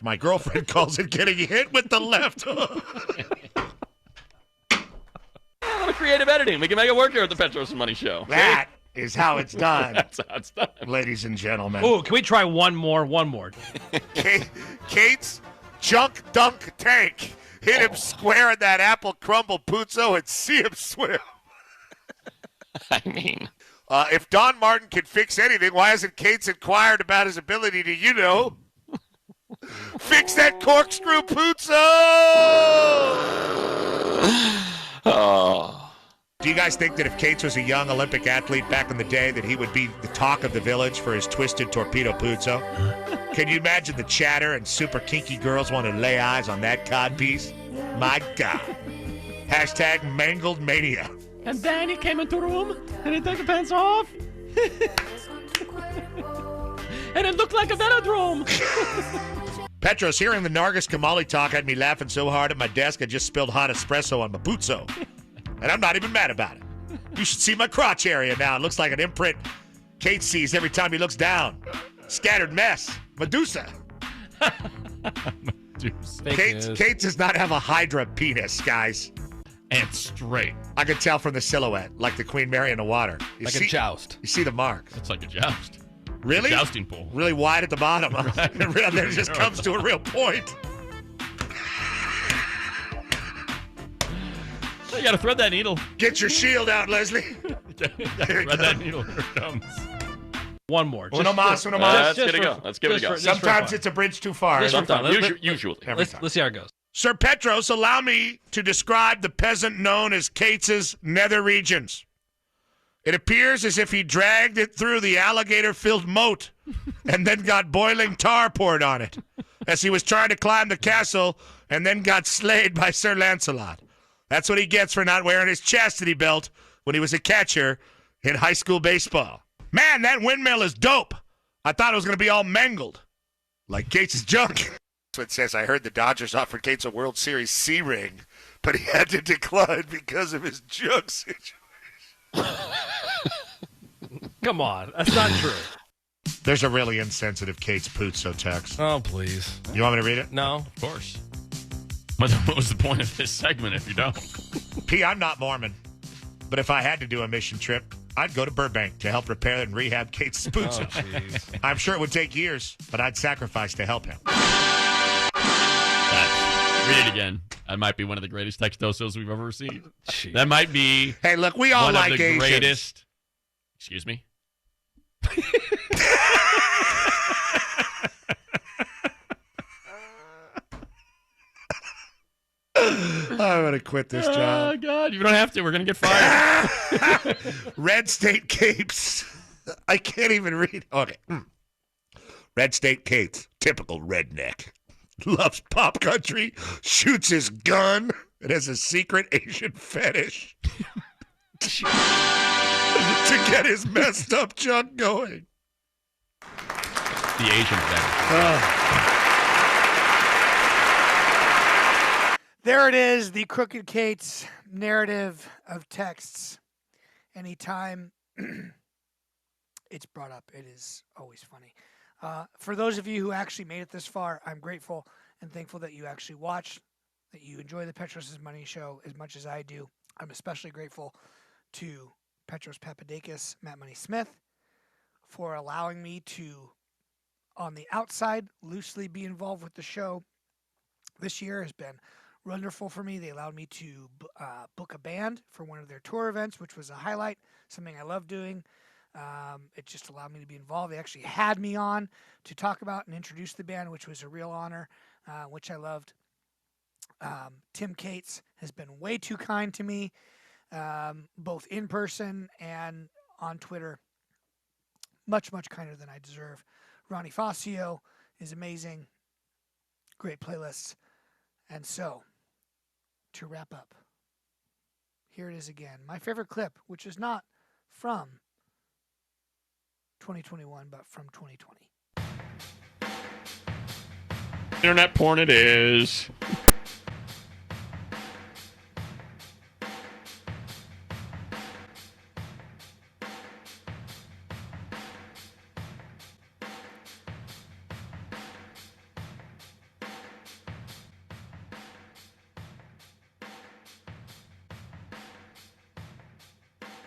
My girlfriend calls it getting hit with the left hook. A little creative editing. We can make it work here at the Petros and Money Show. That is how it's done. That's how it's done. Ladies and gentlemen. Oh, can we try one more? Cates' junk dunk tank. Hit him square in that apple crumble Putso and see him swim. I mean, if Don Martin can fix anything, why hasn't Cates inquired about his ability to, fix that corkscrew Putso? oh. Do you guys think that if Cates was a young Olympic athlete back in the day that he would be the talk of the village for his twisted torpedo Putso? Can you imagine the chatter and super kinky girls want to lay eyes on that codpiece? My God. Hashtag mangled mania. And then he came into the room and he took the pants off. and it looked like a velodrome. Petros, hearing the Nargis Kamali talk had me laughing so hard at my desk I just spilled hot espresso on my Putso. And I'm not even mad about it. You should see my crotch area now. It looks like an imprint Kate sees every time he looks down. Scattered mess. Medusa. Kate does not have a Hydra penis, guys. And straight. I could tell from the silhouette, like the Queen Mary in the water. A joust. You see the marks. It's like a joust. Really? A jousting pole. Really wide at the bottom. Huh? And then it just comes to a real point. You got to thread that needle. Get your shield out, Leslie. Thread that needle. Here it comes. One more. Uno más, uno más. Let's get it go. Let's give it a go. Sometimes it's a bridge too far. Sometimes. Usually. Let's see how it goes. Sir Petros, allow me to describe the peasant known as Cates's nether regions. It appears as if he dragged it through the alligator-filled moat and then got boiling tar poured on it as he was trying to climb the castle and then got slayed by Sir Lancelot. That's what he gets for not wearing his chastity belt when he was a catcher in high school baseball. Man, that windmill is dope. I thought it was going to be all mangled, like Cates's junk. It says, I heard the Dodgers offered Cates a World Series C ring, but he had to decline because of his junk situation. Come on. That's not true. There's a really insensitive Kate's Putso text. Oh, please. You want me to read it? No. Of course. What was the point of this segment if you don't? P, I'm not Mormon, but if I had to do a mission trip, I'd go to Burbank to help repair and rehab Kate's Putso. Oh, I'm sure it would take years, but I'd sacrifice to help him. Read it again. That might be one of the greatest textosos we've ever received. Jeez. That might be hey, look, we all one like of the Asians. greatest. Excuse me? I'm going to quit this job. Oh, God. You don't have to. We're going to get fired. Red State Capes. I can't even read. Okay. Red State Capes. Typical redneck. Loves pop country. Shoots his gun. And has a secret Asian fetish. To get his messed up junk going. The Asian fetish. There it is, the Crooked Kate's narrative of texts. Anytime it's brought up, it is always funny. For those of you who actually made it this far, I'm grateful and thankful that you actually watched, that you enjoy the Petros' Money Show as much as I do. I'm especially grateful to Petros Papadakis, Matt Money Smith, for allowing me to, on the outside, loosely be involved with the show. This year has been wonderful for me. They allowed me to book a band for one of their tour events, which was a highlight, something I love doing. It just allowed me to be involved. They actually had me on to talk about and introduce the band, which was a real honor, which I loved. Tim Cates has been way too kind to me, both in person and on Twitter. Much, much kinder than I deserve. Ronnie Facio is amazing. Great playlists. And so, to wrap up, here it is again. My favorite clip, which is not from 2021, but from 2020. Internet porn it is.